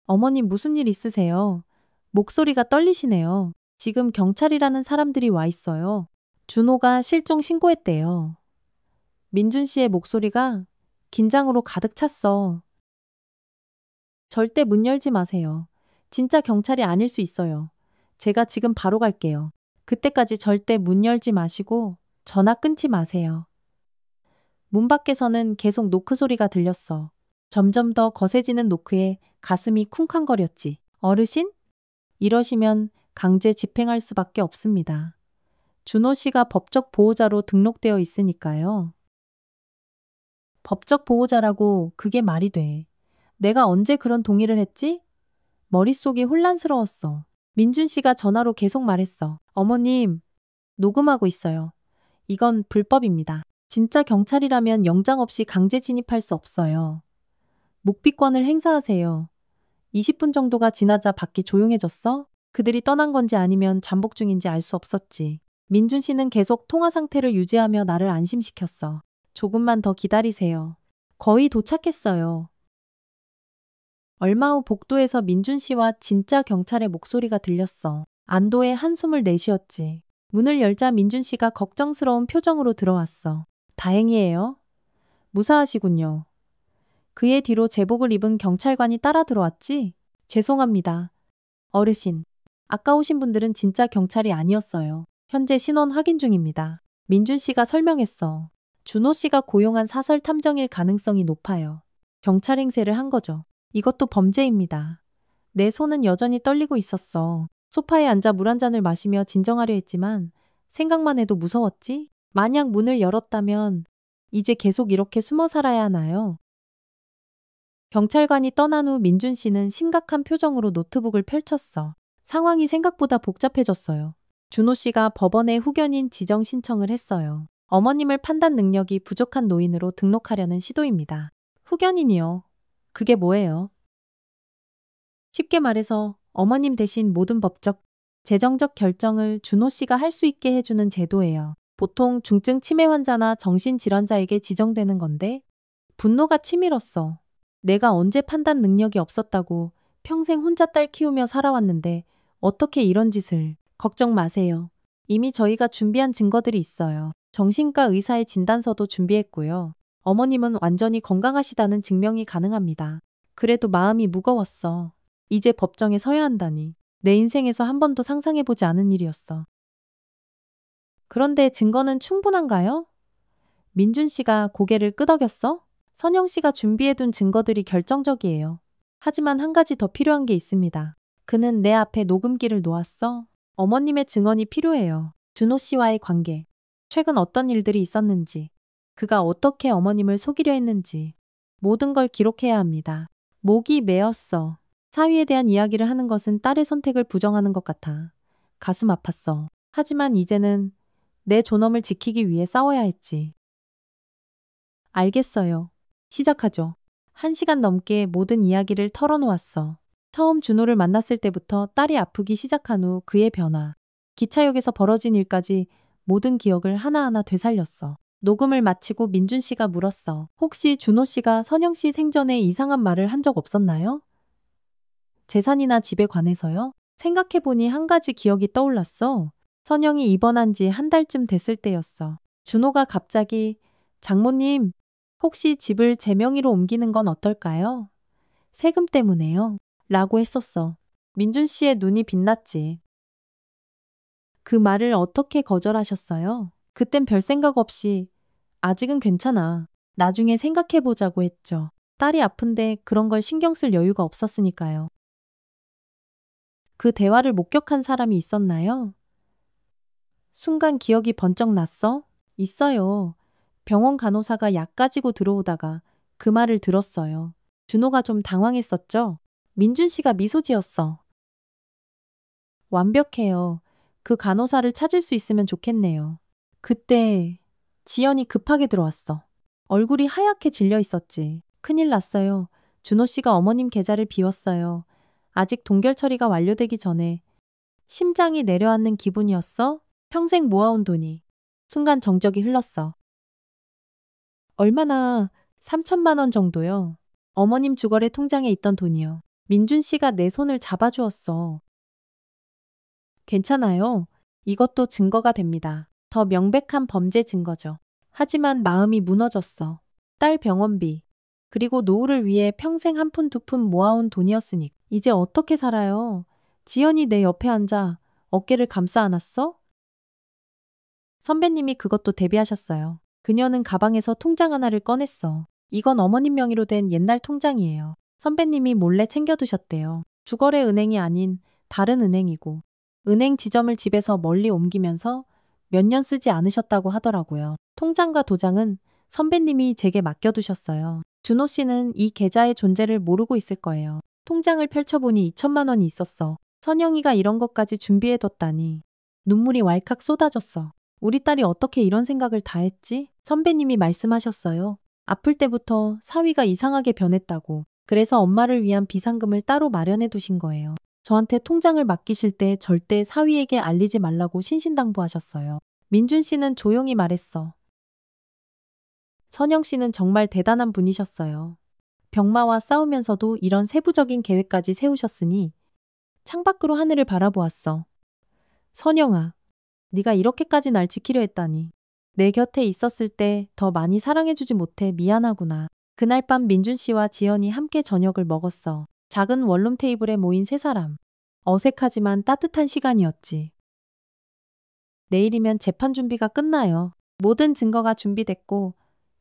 Speaker 1: 어머님 무슨 일 있으세요? 목소리가 떨리시네요. 지금 경찰이라는 사람들이 와 있어요. 준호가 실종 신고했대요. 민준 씨의 목소리가 긴장으로 가득 찼어. 절대 문 열지 마세요. 진짜 경찰이 아닐 수 있어요. 제가 지금 바로 갈게요. 그때까지 절대 문 열지 마시고 전화 끊지 마세요. 문 밖에서는 계속 노크 소리가 들렸어. 점점 더 거세지는 노크에 가슴이 쿵쾅거렸지. 어르신? 이러시면 강제 집행할 수밖에 없습니다. 준호 씨가 법적 보호자로 등록되어 있으니까요. 법적 보호자라고 그게 말이 돼. 내가 언제 그런 동의를 했지? 머릿속이 혼란스러웠어. 민준 씨가 전화로 계속 말했어. 어머님, 녹음하고 있어요. 이건 불법입니다. 진짜 경찰이라면 영장 없이 강제 진입할 수 없어요. 묵비권을 행사하세요. 20분 정도가 지나자 밖이 조용해졌어? 그들이 떠난 건지 아니면 잠복 중인지 알 수 없었지. 민준 씨는 계속 통화 상태를 유지하며 나를 안심시켰어. 조금만 더 기다리세요. 거의 도착했어요. 얼마 후 복도에서 민준 씨와 진짜 경찰의 목소리가 들렸어. 안도의 한숨을 내쉬었지. 문을 열자 민준 씨가 걱정스러운 표정으로 들어왔어. 다행이에요. 무사하시군요. 그의 뒤로 제복을 입은 경찰관이 따라 들어왔지? 죄송합니다. 어르신. 아까 오신 분들은 진짜 경찰이 아니었어요. 현재 신원 확인 중입니다. 민준 씨가 설명했어. 준호 씨가 고용한 사설 탐정일 가능성이 높아요. 경찰 행세를 한 거죠. 이것도 범죄입니다. 내 손은 여전히 떨리고 있었어. 소파에 앉아 물 한 잔을 마시며 진정하려 했지만 생각만 해도 무서웠지? 만약 문을 열었다면 이제 계속 이렇게 숨어 살아야 하나요? 경찰관이 떠난 후 민준 씨는 심각한 표정으로 노트북을 펼쳤어. 상황이 생각보다 복잡해졌어요. 준호 씨가 법원에 후견인 지정 신청을 했어요. 어머님을 판단 능력이 부족한 노인으로 등록하려는 시도입니다. 후견인이요. 그게 뭐예요? 쉽게 말해서 어머님 대신 모든 법적, 재정적 결정을 준호 씨가 할 수 있게 해주는 제도예요. 보통 중증 치매 환자나 정신질환자에게 지정되는 건데 분노가 치밀었어. 내가 언제 판단 능력이 없었다고 평생 혼자 딸 키우며 살아왔는데 어떻게 이런 짓을. 걱정 마세요. 이미 저희가 준비한 증거들이 있어요. 정신과 의사의 진단서도 준비했고요. 어머님은 완전히 건강하시다는 증명이 가능합니다. 그래도 마음이 무거웠어. 이제 법정에 서야 한다니. 내 인생에서 한 번도 상상해보지 않은 일이었어. 그런데 증거는 충분한가요? 민준 씨가 고개를 끄덕였어? 선영 씨가 준비해둔 증거들이 결정적이에요. 하지만 한 가지 더 필요한 게 있습니다. 그는 내 앞에 녹음기를 놓았어. 어머님의 증언이 필요해요. 준호 씨와의 관계. 최근 어떤 일들이 있었는지. 그가 어떻게 어머님을 속이려 했는지 모든 걸 기록해야 합니다. 목이 메었어. 사위에 대한 이야기를 하는 것은 딸의 선택을 부정하는 것 같아. 가슴 아팠어. 하지만 이제는 내 존엄을 지키기 위해 싸워야 했지. 알겠어요. 시작하죠. 1시간 넘게 모든 이야기를 털어놓았어. 처음 준호를 만났을 때부터 딸이 아프기 시작한 후 그의 변화, 기차역에서 벌어진 일까지 모든 기억을 하나하나 되살렸어. 녹음을 마치고 민준 씨가 물었어. 혹시 준호 씨가 선영 씨 생전에 이상한 말을 한 적 없었나요? 재산이나 집에 관해서요? 생각해보니 한 가지 기억이 떠올랐어. 선영이 입원한 지 한 달쯤 됐을 때였어. 준호가 갑자기 장모님, 혹시 집을 제 명의로 옮기는 건 어떨까요? 세금 때문에요. 라고 했었어. 민준 씨의 눈이 빛났지. 그 말을 어떻게 거절하셨어요? 그땐 별 생각 없이 아직은 괜찮아. 나중에 생각해보자고 했죠. 딸이 아픈데 그런 걸 신경 쓸 여유가 없었으니까요. 그 대화를 목격한 사람이 있었나요? 순간 기억이 번쩍 났어? 있어요. 병원 간호사가 약 가지고 들어오다가 그 말을 들었어요. 준호가 좀 당황했었죠? 민준 씨가 미소 지었어. 완벽해요. 그 간호사를 찾을 수 있으면 좋겠네요. 그때 지연이 급하게 들어왔어. 얼굴이 하얗게 질려 있었지. 큰일 났어요. 준호 씨가 어머님 계좌를 비웠어요. 아직 동결 처리가 완료되기 전에 심장이 내려앉는 기분이었어? 평생 모아온 돈이 순간 정적이 흘렀어. 얼마나? 3천만 원 정도요. 어머님 주거래 통장에 있던 돈이요. 민준 씨가 내 손을 잡아주었어. 괜찮아요. 이것도 증거가 됩니다. 더 명백한 범죄 증거죠. 하지만 마음이 무너졌어. 딸 병원비, 그리고 노후를 위해 평생 한 푼 두 푼 모아온 돈이었으니 이제 어떻게 살아요? 지연이 내 옆에 앉아 어깨를 감싸 안았어? 선배님이 그것도 대비하셨어요. 그녀는 가방에서 통장 하나를 꺼냈어. 이건 어머님 명의로 된 옛날 통장이에요. 선배님이 몰래 챙겨두셨대요. 주거래 은행이 아닌 다른 은행이고 은행 지점을 집에서 멀리 옮기면서 몇 년 쓰지 않으셨다고 하더라고요. 통장과 도장은 선배님이 제게 맡겨두셨어요. 준호 씨는 이 계좌의 존재를 모르고 있을 거예요. 통장을 펼쳐보니 2천만 원이 있었어. 선영이가 이런 것까지 준비해뒀다니. 눈물이 왈칵 쏟아졌어. 우리 딸이 어떻게 이런 생각을 다 했지? 선배님이 말씀하셨어요. 아플 때부터 사위가 이상하게 변했다고. 그래서 엄마를 위한 비상금을 따로 마련해 두신 거예요. 저한테 통장을 맡기실 때 절대 사위에게 알리지 말라고 신신당부하셨어요. 민준 씨는 조용히 말했어. 선영 씨는 정말 대단한 분이셨어요. 병마와 싸우면서도 이런 세부적인 계획까지 세우셨으니 창밖으로 하늘을 바라보았어. 선영아, 네가 이렇게까지 날 지키려 했다니. 내 곁에 있었을 때 더 많이 사랑해주지 못해 미안하구나. 그날 밤 민준 씨와 지연이 함께 저녁을 먹었어. 작은 원룸 테이블에 모인 세 사람. 어색하지만 따뜻한 시간이었지. 내일이면 재판 준비가 끝나요. 모든 증거가 준비됐고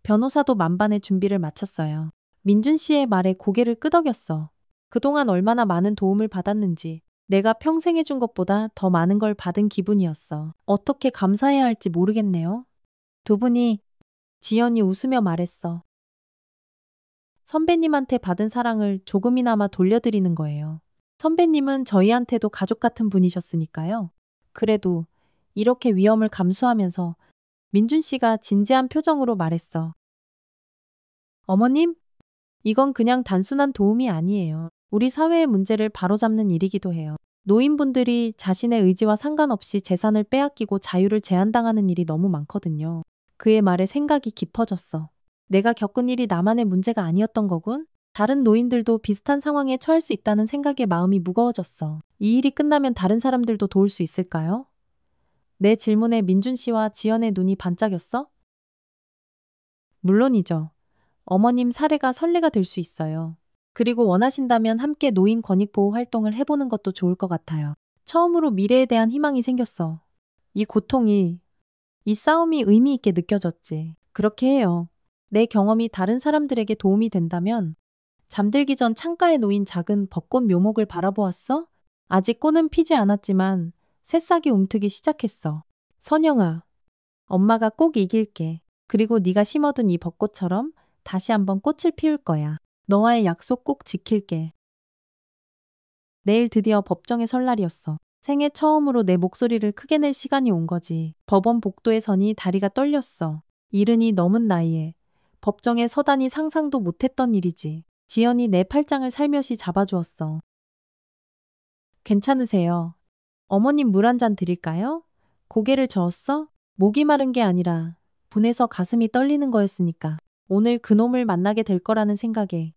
Speaker 1: 변호사도 만반의 준비를 마쳤어요. 민준 씨의 말에 고개를 끄덕였어. 그동안 얼마나 많은 도움을 받았는지 내가 평생 해준 것보다 더 많은 걸 받은 기분이었어. 어떻게 감사해야 할지 모르겠네요. 두 분이 지연이 웃으며 말했어. 선배님한테 받은 사랑을 조금이나마 돌려드리는 거예요. 선배님은 저희한테도 가족 같은 분이셨으니까요. 그래도 이렇게 위험을 감수하면서 민준 씨가 진지한 표정으로 말했어. 어머님, 이건 그냥 단순한 도움이 아니에요. 우리 사회의 문제를 바로잡는 일이기도 해요. 노인분들이 자신의 의지와 상관없이 재산을 빼앗기고 자유를 제한당하는 일이 너무 많거든요. 그의 말에 생각이 깊어졌어. 내가 겪은 일이 나만의 문제가 아니었던 거군? 다른 노인들도 비슷한 상황에 처할 수 있다는 생각에 마음이 무거워졌어. 이 일이 끝나면 다른 사람들도 도울 수 있을까요? 내 질문에 민준 씨와 지연의 눈이 반짝였어? 물론이죠. 어머님 사례가 선례가 될 수 있어요. 그리고 원하신다면 함께 노인 권익 보호 활동을 해보는 것도 좋을 것 같아요. 처음으로 미래에 대한 희망이 생겼어. 이 고통이, 이 싸움이 의미 있게 느껴졌지. 그렇게 해요. 내 경험이 다른 사람들에게 도움이 된다면 잠들기 전 창가에 놓인 작은 벚꽃 묘목을 바라보았어? 아직 꽃은 피지 않았지만 새싹이 움트기 시작했어. 선영아, 엄마가 꼭 이길게. 그리고 네가 심어둔 이 벚꽃처럼 다시 한번 꽃을 피울 거야. 너와의 약속 꼭 지킬게. 내일 드디어 법정에 설 날이었어. 생애 처음으로 내 목소리를 크게 낼 시간이 온 거지. 법원 복도에 서니 다리가 떨렸어. 이른이 넘은 나이에 법정에 서다니 상상도 못했던 일이지. 지연이 내 팔짱을 살며시 잡아주었어. 괜찮으세요? 어머님 물 한 잔 드릴까요? 고개를 저었어? 목이 마른 게 아니라 분해서 가슴이 떨리는 거였으니까. 오늘 그놈을 만나게 될 거라는 생각에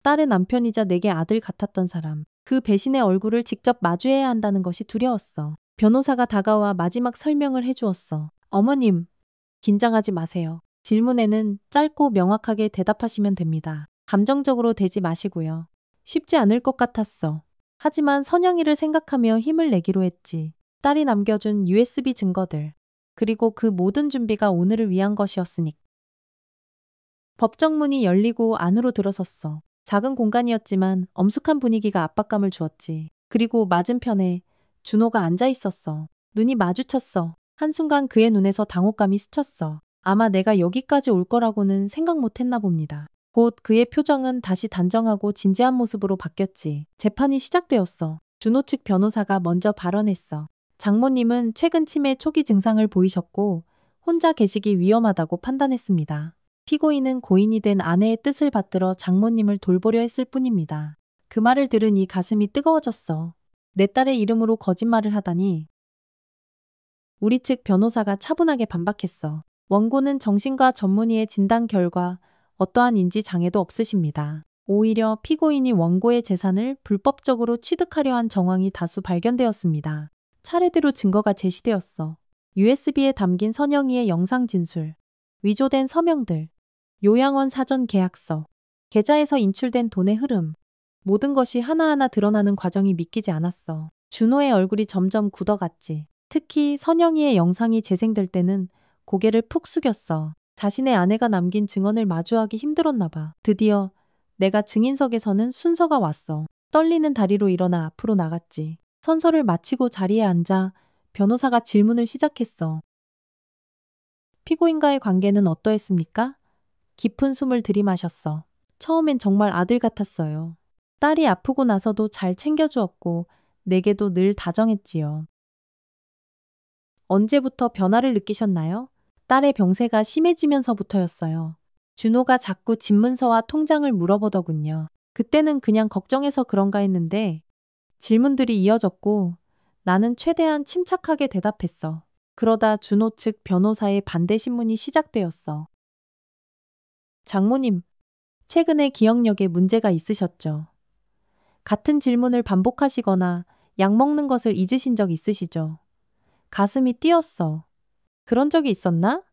Speaker 1: 딸의 남편이자 내게 아들 같았던 사람. 그 배신의 얼굴을 직접 마주해야 한다는 것이 두려웠어. 변호사가 다가와 마지막 설명을 해주었어. 어머님, 긴장하지 마세요. 질문에는 짧고 명확하게 대답하시면 됩니다. 감정적으로 대지 마시고요. 쉽지 않을 것 같았어. 하지만 선영이를 생각하며 힘을 내기로 했지. 딸이 남겨준 USB 증거들. 그리고 그 모든 준비가 오늘을 위한 것이었으니. 법정 문이 열리고 안으로 들어섰어. 작은 공간이었지만 엄숙한 분위기가 압박감을 주었지. 그리고 맞은편에 준호가 앉아 있었어. 눈이 마주쳤어. 한순간 그의 눈에서 당혹감이 스쳤어. 아마 내가 여기까지 올 거라고는 생각 못 했나 봅니다. 곧 그의 표정은 다시 단정하고 진지한 모습으로 바뀌었지. 재판이 시작되었어. 준호 측 변호사가 먼저 발언했어. 장모님은 최근 치매 초기 증상을 보이셨고 혼자 계시기 위험하다고 판단했습니다. 피고인은 고인이 된 아내의 뜻을 받들어 장모님을 돌보려 했을 뿐입니다. 그 말을 들으니 가슴이 뜨거워졌어. 내 딸의 이름으로 거짓말을 하다니. 우리 측 변호사가 차분하게 반박했어. 원고는 정신과 전문의의 진단 결과 어떠한 인지 장애도 없으십니다. 오히려 피고인이 원고의 재산을 불법적으로 취득하려 한 정황이 다수 발견되었습니다. 차례대로 증거가 제시되었어. USB에 담긴 선영이의 영상 진술, 위조된 서명들, 요양원 사전 계약서, 계좌에서 인출된 돈의 흐름. 모든 것이 하나하나 드러나는 과정이 믿기지 않았어. 준호의 얼굴이 점점 굳어갔지. 특히 선영이의 영상이 재생될 때는 고개를 푹 숙였어. 자신의 아내가 남긴 증언을 마주하기 힘들었나 봐. 드디어 내가 증인석에서는 순서가 왔어. 떨리는 다리로 일어나 앞으로 나갔지. 선서를 마치고 자리에 앉아 변호사가 질문을 시작했어. 피고인과의 관계는 어떠했습니까? 깊은 숨을 들이마셨어. 처음엔 정말 아들 같았어요. 딸이 아프고 나서도 잘 챙겨주었고 내게도 늘 다정했지요. 언제부터 변화를 느끼셨나요? 딸의 병세가 심해지면서부터였어요. 준호가 자꾸 집문서와 통장을 물어보더군요. 그때는 그냥 걱정해서 그런가 했는데 질문들이 이어졌고 나는 최대한 침착하게 대답했어. 그러다 준호 측 변호사의 반대 신문이 시작되었어. 장모님, 최근에 기억력에 문제가 있으셨죠? 같은 질문을 반복하시거나 약 먹는 것을 잊으신 적 있으시죠? 가슴이 뛰었어. 그런 적이 있었나?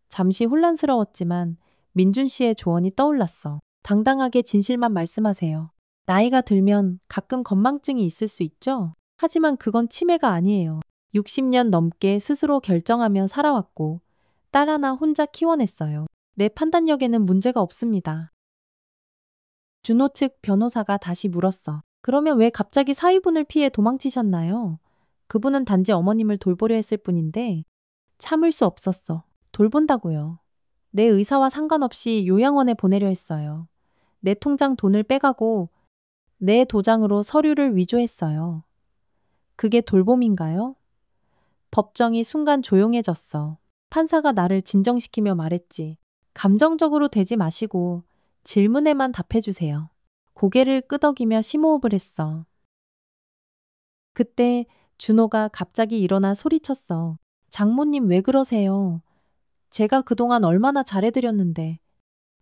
Speaker 1: 잠시 혼란스러웠지만 민준 씨의 조언이 떠올랐어. 당당하게 진실만 말씀하세요. 나이가 들면 가끔 건망증이 있을 수 있죠? 하지만 그건 치매가 아니에요. 60년 넘게 스스로 결정하며 살아왔고 딸 하나 혼자 키워냈어요. 내 판단력에는 문제가 없습니다. 준호 측 변호사가 다시 물었어. 그러면 왜 갑자기 사위분을 피해 도망치셨나요? 그분은 단지 어머님을 돌보려 했을 뿐인데 참을 수 없었어. 돌본다고요. 내 의사와 상관없이 요양원에 보내려 했어요. 내 통장 돈을 빼가고 내 도장으로 서류를 위조했어요. 그게 돌봄인가요? 법정이 순간 조용해졌어. 판사가 나를 진정시키며 말했지. 감정적으로 대지 마시고 질문에만 답해주세요. 고개를 끄덕이며 심호흡을 했어. 그때 준호가 갑자기 일어나 소리쳤어. 장모님 왜 그러세요? 제가 그동안 얼마나 잘해드렸는데.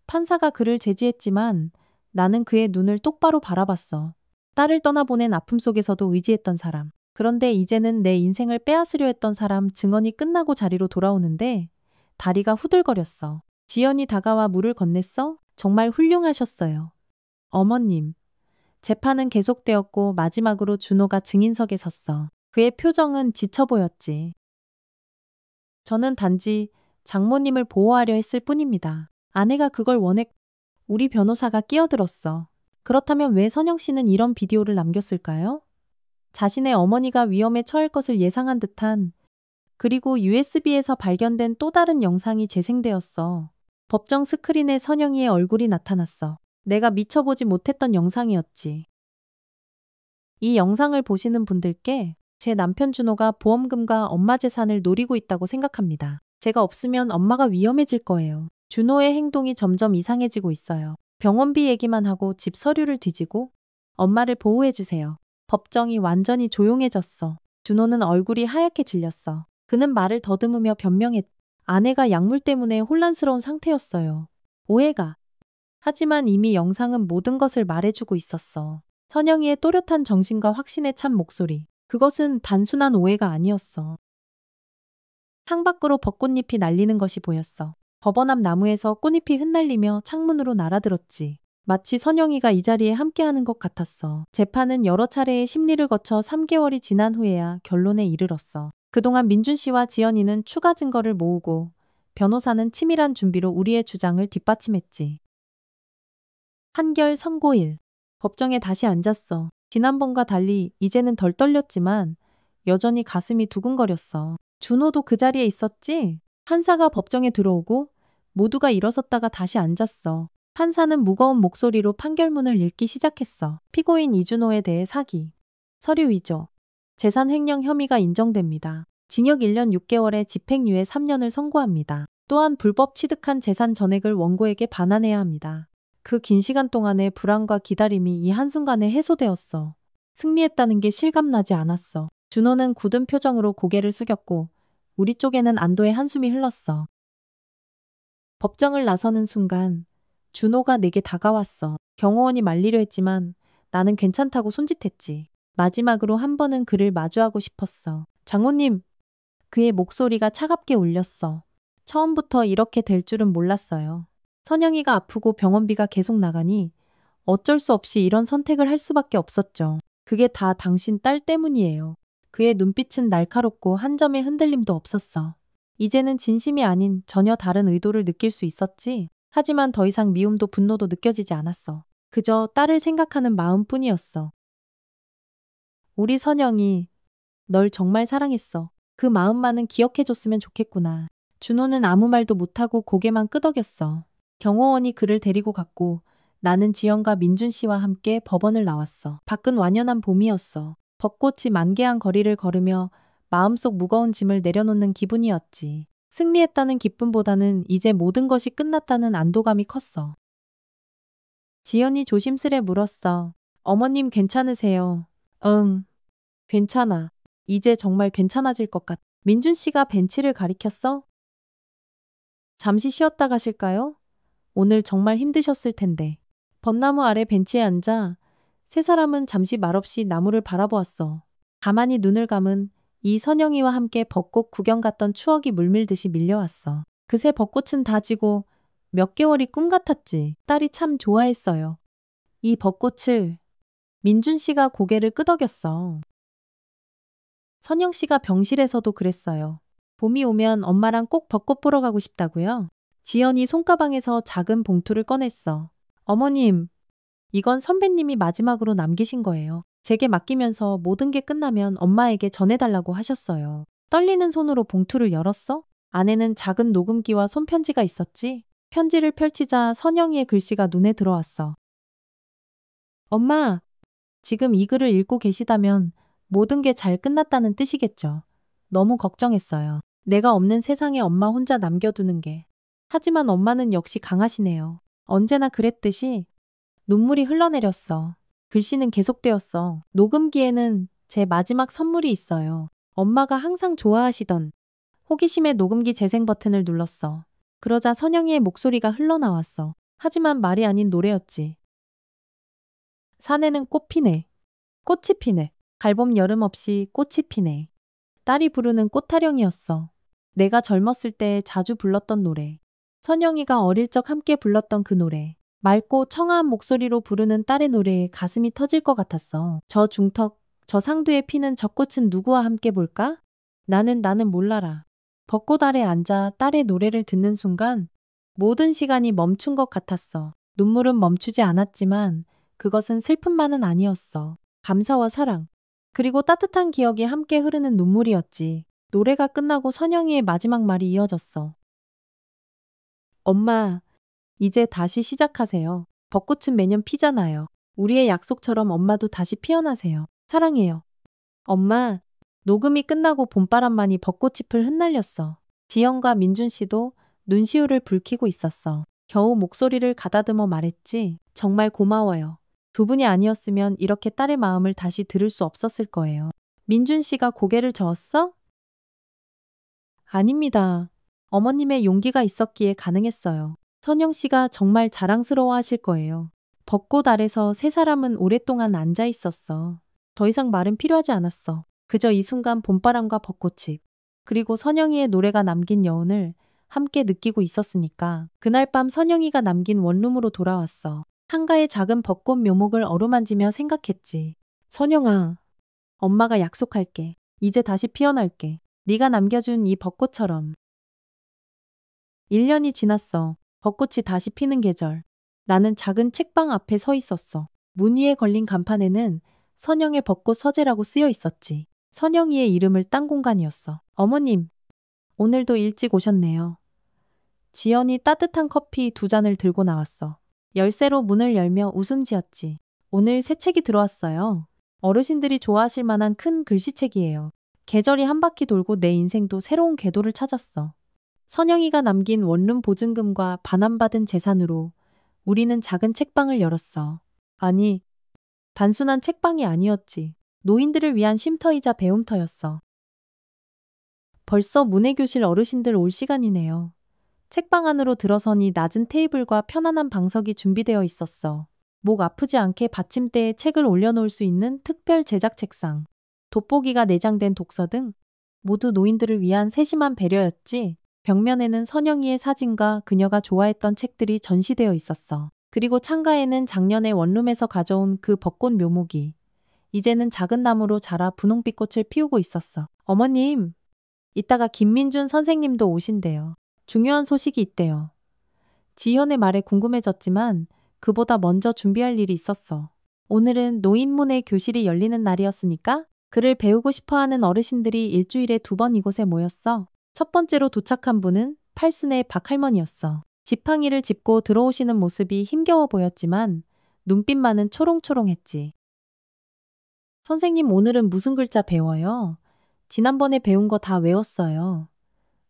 Speaker 1: 판사가 그를 제지했지만 나는 그의 눈을 똑바로 바라봤어. 딸을 떠나보낸 아픔 속에서도 의지했던 사람. 그런데 이제는 내 인생을 빼앗으려 했던 사람 증언이 끝나고 자리로 돌아오는데 다리가 후들거렸어. 지연이 다가와 물을 건넸어? 정말 훌륭하셨어요. 어머님. 재판은 계속되었고 마지막으로 준호가 증인석에 섰어. 그의 표정은 지쳐 보였지. 저는 단지 장모님을 보호하려 했을 뿐입니다. 아내가 그걸 우리 변호사가 끼어들었어. 그렇다면 왜 선영 씨는 이런 비디오를 남겼을까요? 자신의 어머니가 위험에 처할 것을 예상한 듯한 그리고 USB에서 발견된 또 다른 영상이 재생되었어. 법정 스크린에 선영이의 얼굴이 나타났어. 내가 미쳐보지 못했던 영상이었지. 이 영상을 보시는 분들께 제 남편 준호가 보험금과 엄마 재산을 노리고 있다고 생각합니다. 제가 없으면 엄마가 위험해질 거예요. 준호의 행동이 점점 이상해지고 있어요. 병원비 얘기만 하고 집 서류를 뒤지고 엄마를 보호해주세요. 법정이 완전히 조용해졌어. 준호는 얼굴이 하얗게 질렸어. 그는 말을 더듬으며 변명했. 아내가 약물 때문에 혼란스러운 상태였어요. 오해가. 하지만 이미 영상은 모든 것을 말해주고 있었어. 선영이의 또렷한 정신과 확신에 찬 목소리. 그것은 단순한 오해가 아니었어. 창밖으로 벚꽃잎이 날리는 것이 보였어. 법원 앞 나무에서 꽃잎이 흩날리며 창문으로 날아들었지. 마치 선영이가 이 자리에 함께하는 것 같았어. 재판은 여러 차례의 심리를 거쳐 3개월이 지난 후에야 결론에 이르렀어. 그동안 민준 씨와 지연이는 추가 증거를 모으고 변호사는 치밀한 준비로 우리의 주장을 뒷받침했지. 판결 선고일. 법정에 다시 앉았어. 지난번과 달리 이제는 덜 떨렸지만 여전히 가슴이 두근거렸어. 준호도 그 자리에 있었지? 판사가 법정에 들어오고 모두가 일어섰다가 다시 앉았어. 판사는 무거운 목소리로 판결문을 읽기 시작했어. 피고인 이준호에 대해 사기, 서류 위조, 재산 횡령 혐의가 인정됩니다. 징역 1년 6개월에 집행유예 3년을 선고합니다. 또한 불법 취득한 재산 전액을 원고에게 반환해야 합니다. 그 긴 시간 동안의 불안과 기다림이 이 한순간에 해소되었어. 승리했다는 게 실감나지 않았어. 준호는 굳은 표정으로 고개를 숙였고 우리 쪽에는 안도의 한숨이 흘렀어. 법정을 나서는 순간 준호가 내게 다가왔어. 경호원이 말리려 했지만 나는 괜찮다고 손짓했지. 마지막으로 한 번은 그를 마주하고 싶었어. 장모님! 그의 목소리가 차갑게 울렸어. 처음부터 이렇게 될 줄은 몰랐어요. 선영이가 아프고 병원비가 계속 나가니 어쩔 수 없이 이런 선택을 할 수밖에 없었죠. 그게 다 당신 딸 때문이에요. 그의 눈빛은 날카롭고 한 점의 흔들림도 없었어. 이제는 진심이 아닌 전혀 다른 의도를 느낄 수 있었지. 하지만 더 이상 미움도 분노도 느껴지지 않았어. 그저 딸을 생각하는 마음뿐이었어. 우리 선영이 널 정말 사랑했어. 그 마음만은 기억해줬으면 좋겠구나. 준호는 아무 말도 못하고 고개만 끄덕였어. 경호원이 그를 데리고 갔고 나는 지연과 민준 씨와 함께 법원을 나왔어. 밖은 완연한 봄이었어. 벚꽃이 만개한 거리를 걸으며 마음속 무거운 짐을 내려놓는 기분이었지. 승리했다는 기쁨보다는 이제 모든 것이 끝났다는 안도감이 컸어. 지연이 조심스레 물었어. 어머님 괜찮으세요? 응, 괜찮아. 이제 정말 괜찮아질 것 같아. 민준 씨가 벤치를 가리켰어? 잠시 쉬었다 가실까요? 오늘 정말 힘드셨을 텐데. 벚나무 아래 벤치에 앉아 세 사람은 잠시 말없이 나무를 바라보았어. 가만히 눈을 감은 이 선영이와 함께 벚꽃 구경 갔던 추억이 물밀듯이 밀려왔어. 그새 벚꽃은 다 지고 몇 개월이 꿈 같았지. 딸이 참 좋아했어요. 이 벚꽃을 민준 씨가 고개를 끄덕였어. 선영 씨가 병실에서도 그랬어요. 봄이 오면 엄마랑 꼭 벚꽃 보러 가고 싶다고요? 지연이 손가방에서 작은 봉투를 꺼냈어. 어머님, 이건 선배님이 마지막으로 남기신 거예요. 제게 맡기면서 모든 게 끝나면 엄마에게 전해달라고 하셨어요. 떨리는 손으로 봉투를 열었어? 안에는 작은 녹음기와 손편지가 있었지? 편지를 펼치자 선영이의 글씨가 눈에 들어왔어. 엄마, 지금 이 글을 읽고 계시다면 모든 게 잘 끝났다는 뜻이겠죠. 너무 걱정했어요. 내가 없는 세상에 엄마 혼자 남겨두는 게. 하지만 엄마는 역시 강하시네요. 언제나 그랬듯이 눈물이 흘러내렸어. 글씨는 계속되었어. 녹음기에는 제 마지막 선물이 있어요. 엄마가 항상 좋아하시던 호기심의 녹음기 재생 버튼을 눌렀어. 그러자 선영이의 목소리가 흘러나왔어. 하지만 말이 아닌 노래였지. 산에는 꽃 피네. 꽃이 피네. 갈봄 여름 없이 꽃이 피네. 딸이 부르는 꽃타령이었어. 내가 젊었을 때 자주 불렀던 노래. 선영이가 어릴 적 함께 불렀던 그 노래. 맑고 청아한 목소리로 부르는 딸의 노래에 가슴이 터질 것 같았어. 저 중턱, 저 상두에 피는 저 꽃은 누구와 함께 볼까? 나는 몰라라. 벚꽃 아래 앉아 딸의 노래를 듣는 순간 모든 시간이 멈춘 것 같았어. 눈물은 멈추지 않았지만 그것은 슬픔만은 아니었어. 감사와 사랑, 그리고 따뜻한 기억이 함께 흐르는 눈물이었지. 노래가 끝나고 선영이의 마지막 말이 이어졌어. 엄마, 이제 다시 시작하세요. 벚꽃은 매년 피잖아요. 우리의 약속처럼 엄마도 다시 피어나세요. 사랑해요. 엄마, 녹음이 끝나고 봄바람만이 벚꽃잎을 흩날렸어. 지연과 민준 씨도 눈시울을 붉히고 있었어. 겨우 목소리를 가다듬어 말했지. 정말 고마워요. 두 분이 아니었으면 이렇게 딸의 마음을 다시 들을 수 없었을 거예요. 민준 씨가 고개를 저었어? 아닙니다. 어머님의 용기가 있었기에 가능했어요. 선영 씨가 정말 자랑스러워 하실 거예요. 벚꽃 아래서 세 사람은 오랫동안 앉아 있었어. 더 이상 말은 필요하지 않았어. 그저 이 순간 봄바람과 벚꽃잎, 그리고 선영이의 노래가 남긴 여운을 함께 느끼고 있었으니까. 그날 밤 선영이가 남긴 원룸으로 돌아왔어. 한가의 작은 벚꽃 묘목을 어루만지며 생각했지. 선영아, 엄마가 약속할게. 이제 다시 피어날게. 네가 남겨준 이 벚꽃처럼. 1년이 지났어. 벚꽃이 다시 피는 계절. 나는 작은 책방 앞에 서 있었어. 문 위에 걸린 간판에는 선영의 벚꽃 서재라고 쓰여 있었지. 선영이의 이름을 딴 공간이었어. 어머님, 오늘도 일찍 오셨네요. 지연이 따뜻한 커피 2잔을 들고 나왔어. 열쇠로 문을 열며 웃음 지었지. 오늘 새 책이 들어왔어요. 어르신들이 좋아하실 만한 큰 글씨책이에요. 계절이 한 바퀴 돌고 내 인생도 새로운 궤도를 찾았어. 선영이가 남긴 원룸 보증금과 반환받은 재산으로 우리는 작은 책방을 열었어. 아니, 단순한 책방이 아니었지. 노인들을 위한 쉼터이자 배움터였어. 벌써 문해교실 어르신들 올 시간이네요. 책방 안으로 들어서니 낮은 테이블과 편안한 방석이 준비되어 있었어. 목 아프지 않게 받침대에 책을 올려놓을 수 있는 특별 제작 책상, 돋보기가 내장된 독서 등 모두 노인들을 위한 세심한 배려였지. 벽면에는 선영이의 사진과 그녀가 좋아했던 책들이 전시되어 있었어. 그리고 창가에는 작년에 원룸에서 가져온 그 벚꽃 묘목이 이제는 작은 나무로 자라 분홍빛 꽃을 피우고 있었어. 어머님, 이따가 김민준 선생님도 오신대요. 중요한 소식이 있대요. 지현의 말에 궁금해졌지만 그보다 먼저 준비할 일이 있었어. 오늘은 노인문의 교실이 열리는 날이었으니까 글을 배우고 싶어하는 어르신들이 일주일에 2번 이곳에 모였어. 첫 번째로 도착한 분은 팔순의 박할머니였어. 지팡이를 짚고 들어오시는 모습이 힘겨워 보였지만 눈빛만은 초롱초롱했지. 선생님, 오늘은 무슨 글자 배워요? 지난번에 배운 거 다 외웠어요.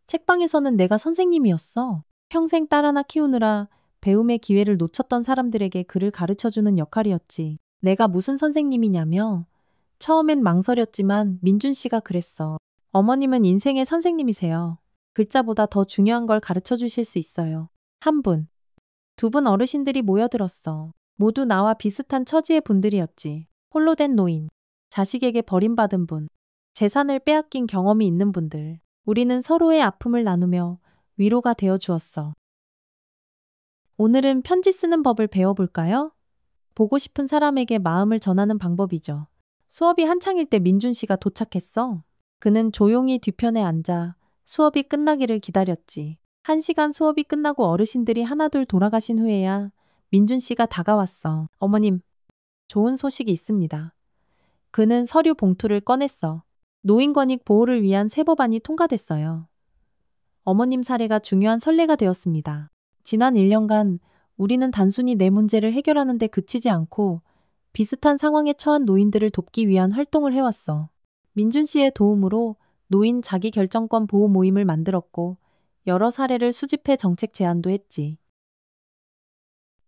Speaker 1: 책방에서는 내가 선생님이었어. 평생 딸 하나 키우느라 배움의 기회를 놓쳤던 사람들에게 글을 가르쳐주는 역할이었지. 내가 무슨 선생님이냐며? 처음엔 망설였지만 민준 씨가 그랬어. 어머님은 인생의 선생님이세요. 글자보다 더 중요한 걸 가르쳐 주실 수 있어요. 한 분, 2분 어르신들이 모여들었어. 모두 나와 비슷한 처지의 분들이었지. 홀로 된 노인, 자식에게 버림받은 분, 재산을 빼앗긴 경험이 있는 분들. 우리는 서로의 아픔을 나누며 위로가 되어 주었어. 오늘은 편지 쓰는 법을 배워볼까요? 보고 싶은 사람에게 마음을 전하는 방법이죠. 수업이 한창일 때 민준 씨가 도착했어. 그는 조용히 뒤편에 앉아 수업이 끝나기를 기다렸지. 1시간 수업이 끝나고 어르신들이 하나둘 돌아가신 후에야 민준 씨가 다가왔어. 어머님, 좋은 소식이 있습니다. 그는 서류 봉투를 꺼냈어. 노인권익 보호를 위한 새 법안이 통과됐어요. 어머님 사례가 중요한 선례가 되었습니다. 지난 1년간 우리는 단순히 내 문제를 해결하는 데 그치지 않고 비슷한 상황에 처한 노인들을 돕기 위한 활동을 해왔어. 민준 씨의 도움으로 노인 자기결정권 보호 모임을 만들었고 여러 사례를 수집해 정책 제안도 했지.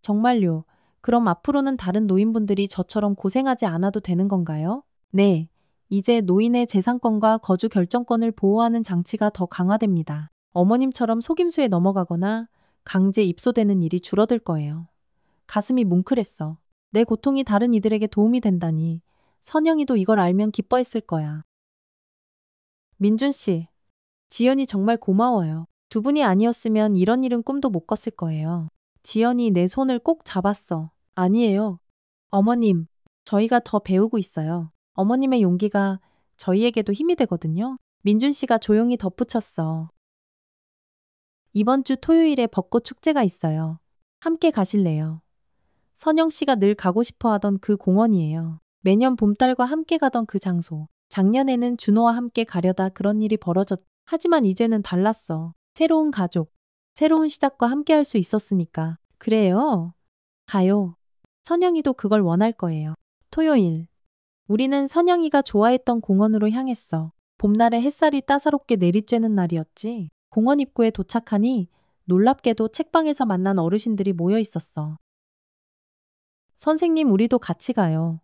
Speaker 1: 정말요? 그럼 앞으로는 다른 노인분들이 저처럼 고생하지 않아도 되는 건가요? 네. 이제 노인의 재산권과 거주 결정권을 보호하는 장치가 더 강화됩니다. 어머님처럼 속임수에 넘어가거나 강제 입소되는 일이 줄어들 거예요. 가슴이 뭉클했어. 내 고통이 다른 이들에게 도움이 된다니. 선영이도 이걸 알면 기뻐했을 거야. 민준 씨, 지연이 정말 고마워요. 2분이 아니었으면 이런 일은 꿈도 못 꿨을 거예요. 지연이 내 손을 꼭 잡았어. 아니에요. 어머님, 저희가 더 배우고 있어요. 어머님의 용기가 저희에게도 힘이 되거든요. 민준 씨가 조용히 덧붙였어. 이번 주 토요일에 벚꽃 축제가 있어요. 함께 가실래요? 선영 씨가 늘 가고 싶어 하던 그 공원이에요. 매년 봄달과 함께 가던 그 장소. 작년에는 준호와 함께 가려다 그런 일이 하지만 이제는 달랐어. 새로운 가족, 새로운 시작과 함께 할 수 있었으니까. 그래요. 가요. 선영이도 그걸 원할 거예요. 토요일. 우리는 선영이가 좋아했던 공원으로 향했어. 봄날에 햇살이 따사롭게 내리쬐는 날이었지. 공원 입구에 도착하니 놀랍게도 책방에서 만난 어르신들이 모여 있었어. 선생님, 우리도 같이 가요.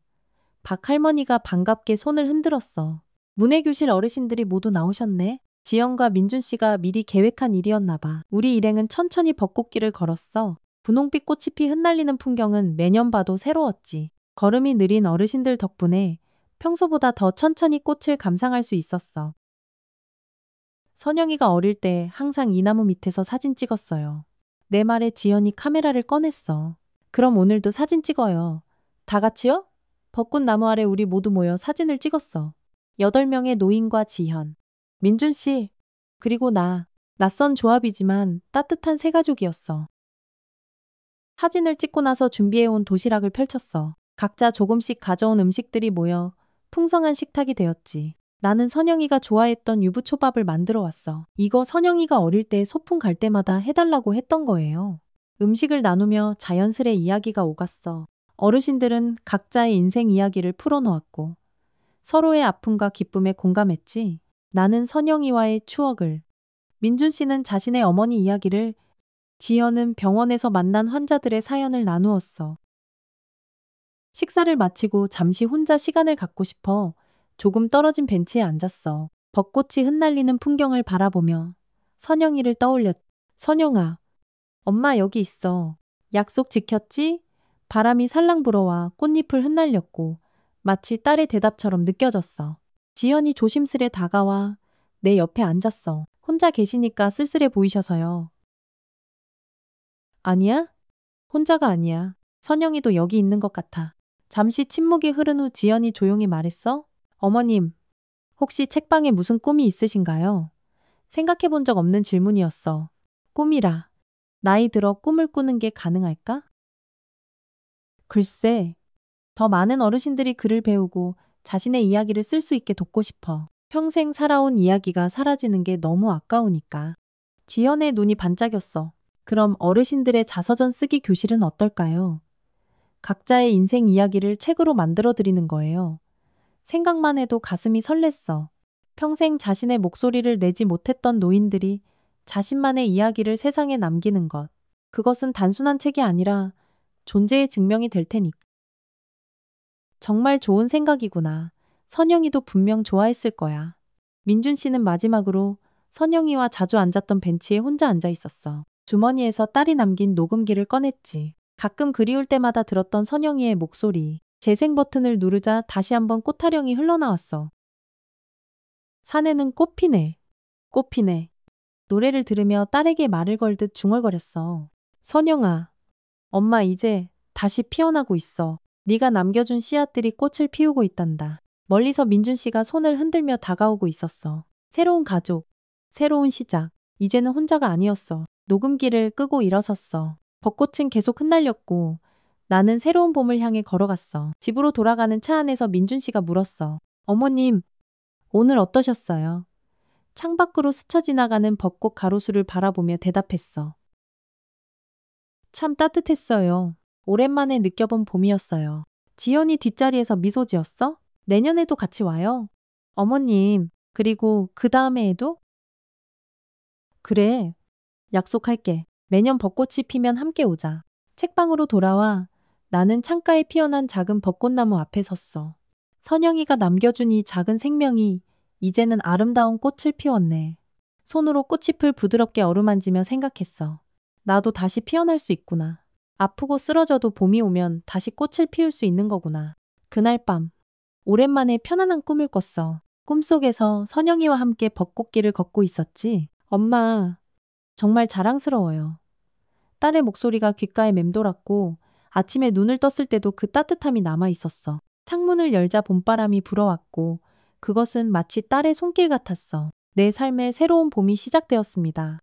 Speaker 1: 박 할머니가 반갑게 손을 흔들었어. 문해교실 어르신들이 모두 나오셨네. 지연과 민준 씨가 미리 계획한 일이었나 봐. 우리 일행은 천천히 벚꽃길을 걸었어. 분홍빛 꽃이 피 흩날리는 풍경은 매년 봐도 새로웠지. 걸음이 느린 어르신들 덕분에 평소보다 더 천천히 꽃을 감상할 수 있었어. 선영이가 어릴 때 항상 이 나무 밑에서 사진 찍었어요. 내 말에 지연이 카메라를 꺼냈어. 그럼 오늘도 사진 찍어요. 다 같이요? 벚꽃나무 아래 우리 모두 모여 사진을 찍었어. 8명의 노인과 지현, 민준 씨, 그리고 나. 낯선 조합이지만 따뜻한 새 가족이었어. 사진을 찍고 나서 준비해온 도시락을 펼쳤어. 각자 조금씩 가져온 음식들이 모여 풍성한 식탁이 되었지. 나는 선영이가 좋아했던 유부초밥을 만들어 왔어. 이거 선영이가 어릴 때 소풍 갈 때마다 해달라고 했던 거예요. 음식을 나누며 자연스레 이야기가 오갔어. 어르신들은 각자의 인생 이야기를 풀어놓았고 서로의 아픔과 기쁨에 공감했지. 나는 선영이와의 추억을, 민준 씨는 자신의 어머니 이야기를, 지연은 병원에서 만난 환자들의 사연을 나누었어. 식사를 마치고 잠시 혼자 시간을 갖고 싶어 조금 떨어진 벤치에 앉았어. 벚꽃이 흩날리는 풍경을 바라보며 선영이를 떠올렸. 선영아, 엄마 여기 있어. 약속 지켰지? 바람이 살랑 불어와 꽃잎을 흩날렸고 마치 딸의 대답처럼 느껴졌어. 지연이 조심스레 다가와 내 옆에 앉았어. 혼자 계시니까 쓸쓸해 보이셔서요. 아니야? 혼자가 아니야. 선영이도 여기 있는 것 같아. 잠시 침묵이 흐른 후 지연이 조용히 말했어. 어머님, 혹시 책방에 무슨 꿈이 있으신가요? 생각해 본 적 없는 질문이었어. 꿈이라. 나이 들어 꿈을 꾸는 게 가능할까? 글쎄, 더 많은 어르신들이 글을 배우고 자신의 이야기를 쓸 수 있게 돕고 싶어. 평생 살아온 이야기가 사라지는 게 너무 아까우니까. 지연의 눈이 반짝였어. 그럼 어르신들의 자서전 쓰기 교실은 어떨까요? 각자의 인생 이야기를 책으로 만들어 드리는 거예요. 생각만 해도 가슴이 설렜어. 평생 자신의 목소리를 내지 못했던 노인들이 자신만의 이야기를 세상에 남기는 것. 그것은 단순한 책이 아니라 존재의 증명이 될 테니까. 정말 좋은 생각이구나. 선영이도 분명 좋아했을 거야. 민준 씨는 마지막으로 선영이와 자주 앉았던 벤치에 혼자 앉아 있었어. 주머니에서 딸이 남긴 녹음기를 꺼냈지. 가끔 그리울 때마다 들었던 선영이의 목소리. 재생 버튼을 누르자 다시 한번 꽃타령이 흘러나왔어. 산에는 꽃 피네. 꽃 피네. 노래를 들으며 딸에게 말을 걸듯 중얼거렸어. 선영아, 엄마 이제 다시 피어나고 있어. 네가 남겨준 씨앗들이 꽃을 피우고 있단다. 멀리서 민준 씨가 손을 흔들며 다가오고 있었어. 새로운 가족, 새로운 시작. 이제는 혼자가 아니었어. 녹음기를 끄고 일어섰어. 벚꽃은 계속 흩날렸고 나는 새로운 봄을 향해 걸어갔어. 집으로 돌아가는 차 안에서 민준 씨가 물었어. 어머님, 오늘 어떠셨어요? 창밖으로 스쳐 지나가는 벚꽃 가로수를 바라보며 대답했어. 참 따뜻했어요. 오랜만에 느껴본 봄이었어요. 지연이 뒷자리에서 미소 지었어? 내년에도 같이 와요. 어머님, 그리고 그 다음해에도? 그래, 약속할게. 매년 벚꽃이 피면 함께 오자. 책방으로 돌아와 나는 창가에 피어난 작은 벚꽃나무 앞에 섰어. 선영이가 남겨준 이 작은 생명이 이제는 아름다운 꽃을 피웠네. 손으로 꽃잎을 부드럽게 어루만지며 생각했어. 나도 다시 피어날 수 있구나. 아프고 쓰러져도 봄이 오면 다시 꽃을 피울 수 있는 거구나. 그날 밤, 오랜만에 편안한 꿈을 꿨어. 꿈속에서 선영이와 함께 벚꽃길을 걷고 있었지. 엄마, 정말 자랑스러워요. 딸의 목소리가 귓가에 맴돌았고 아침에 눈을 떴을 때도 그 따뜻함이 남아 있었어. 창문을 열자 봄바람이 불어왔고 그것은 마치 딸의 손길 같았어. 내 삶에 새로운 봄이 시작되었습니다.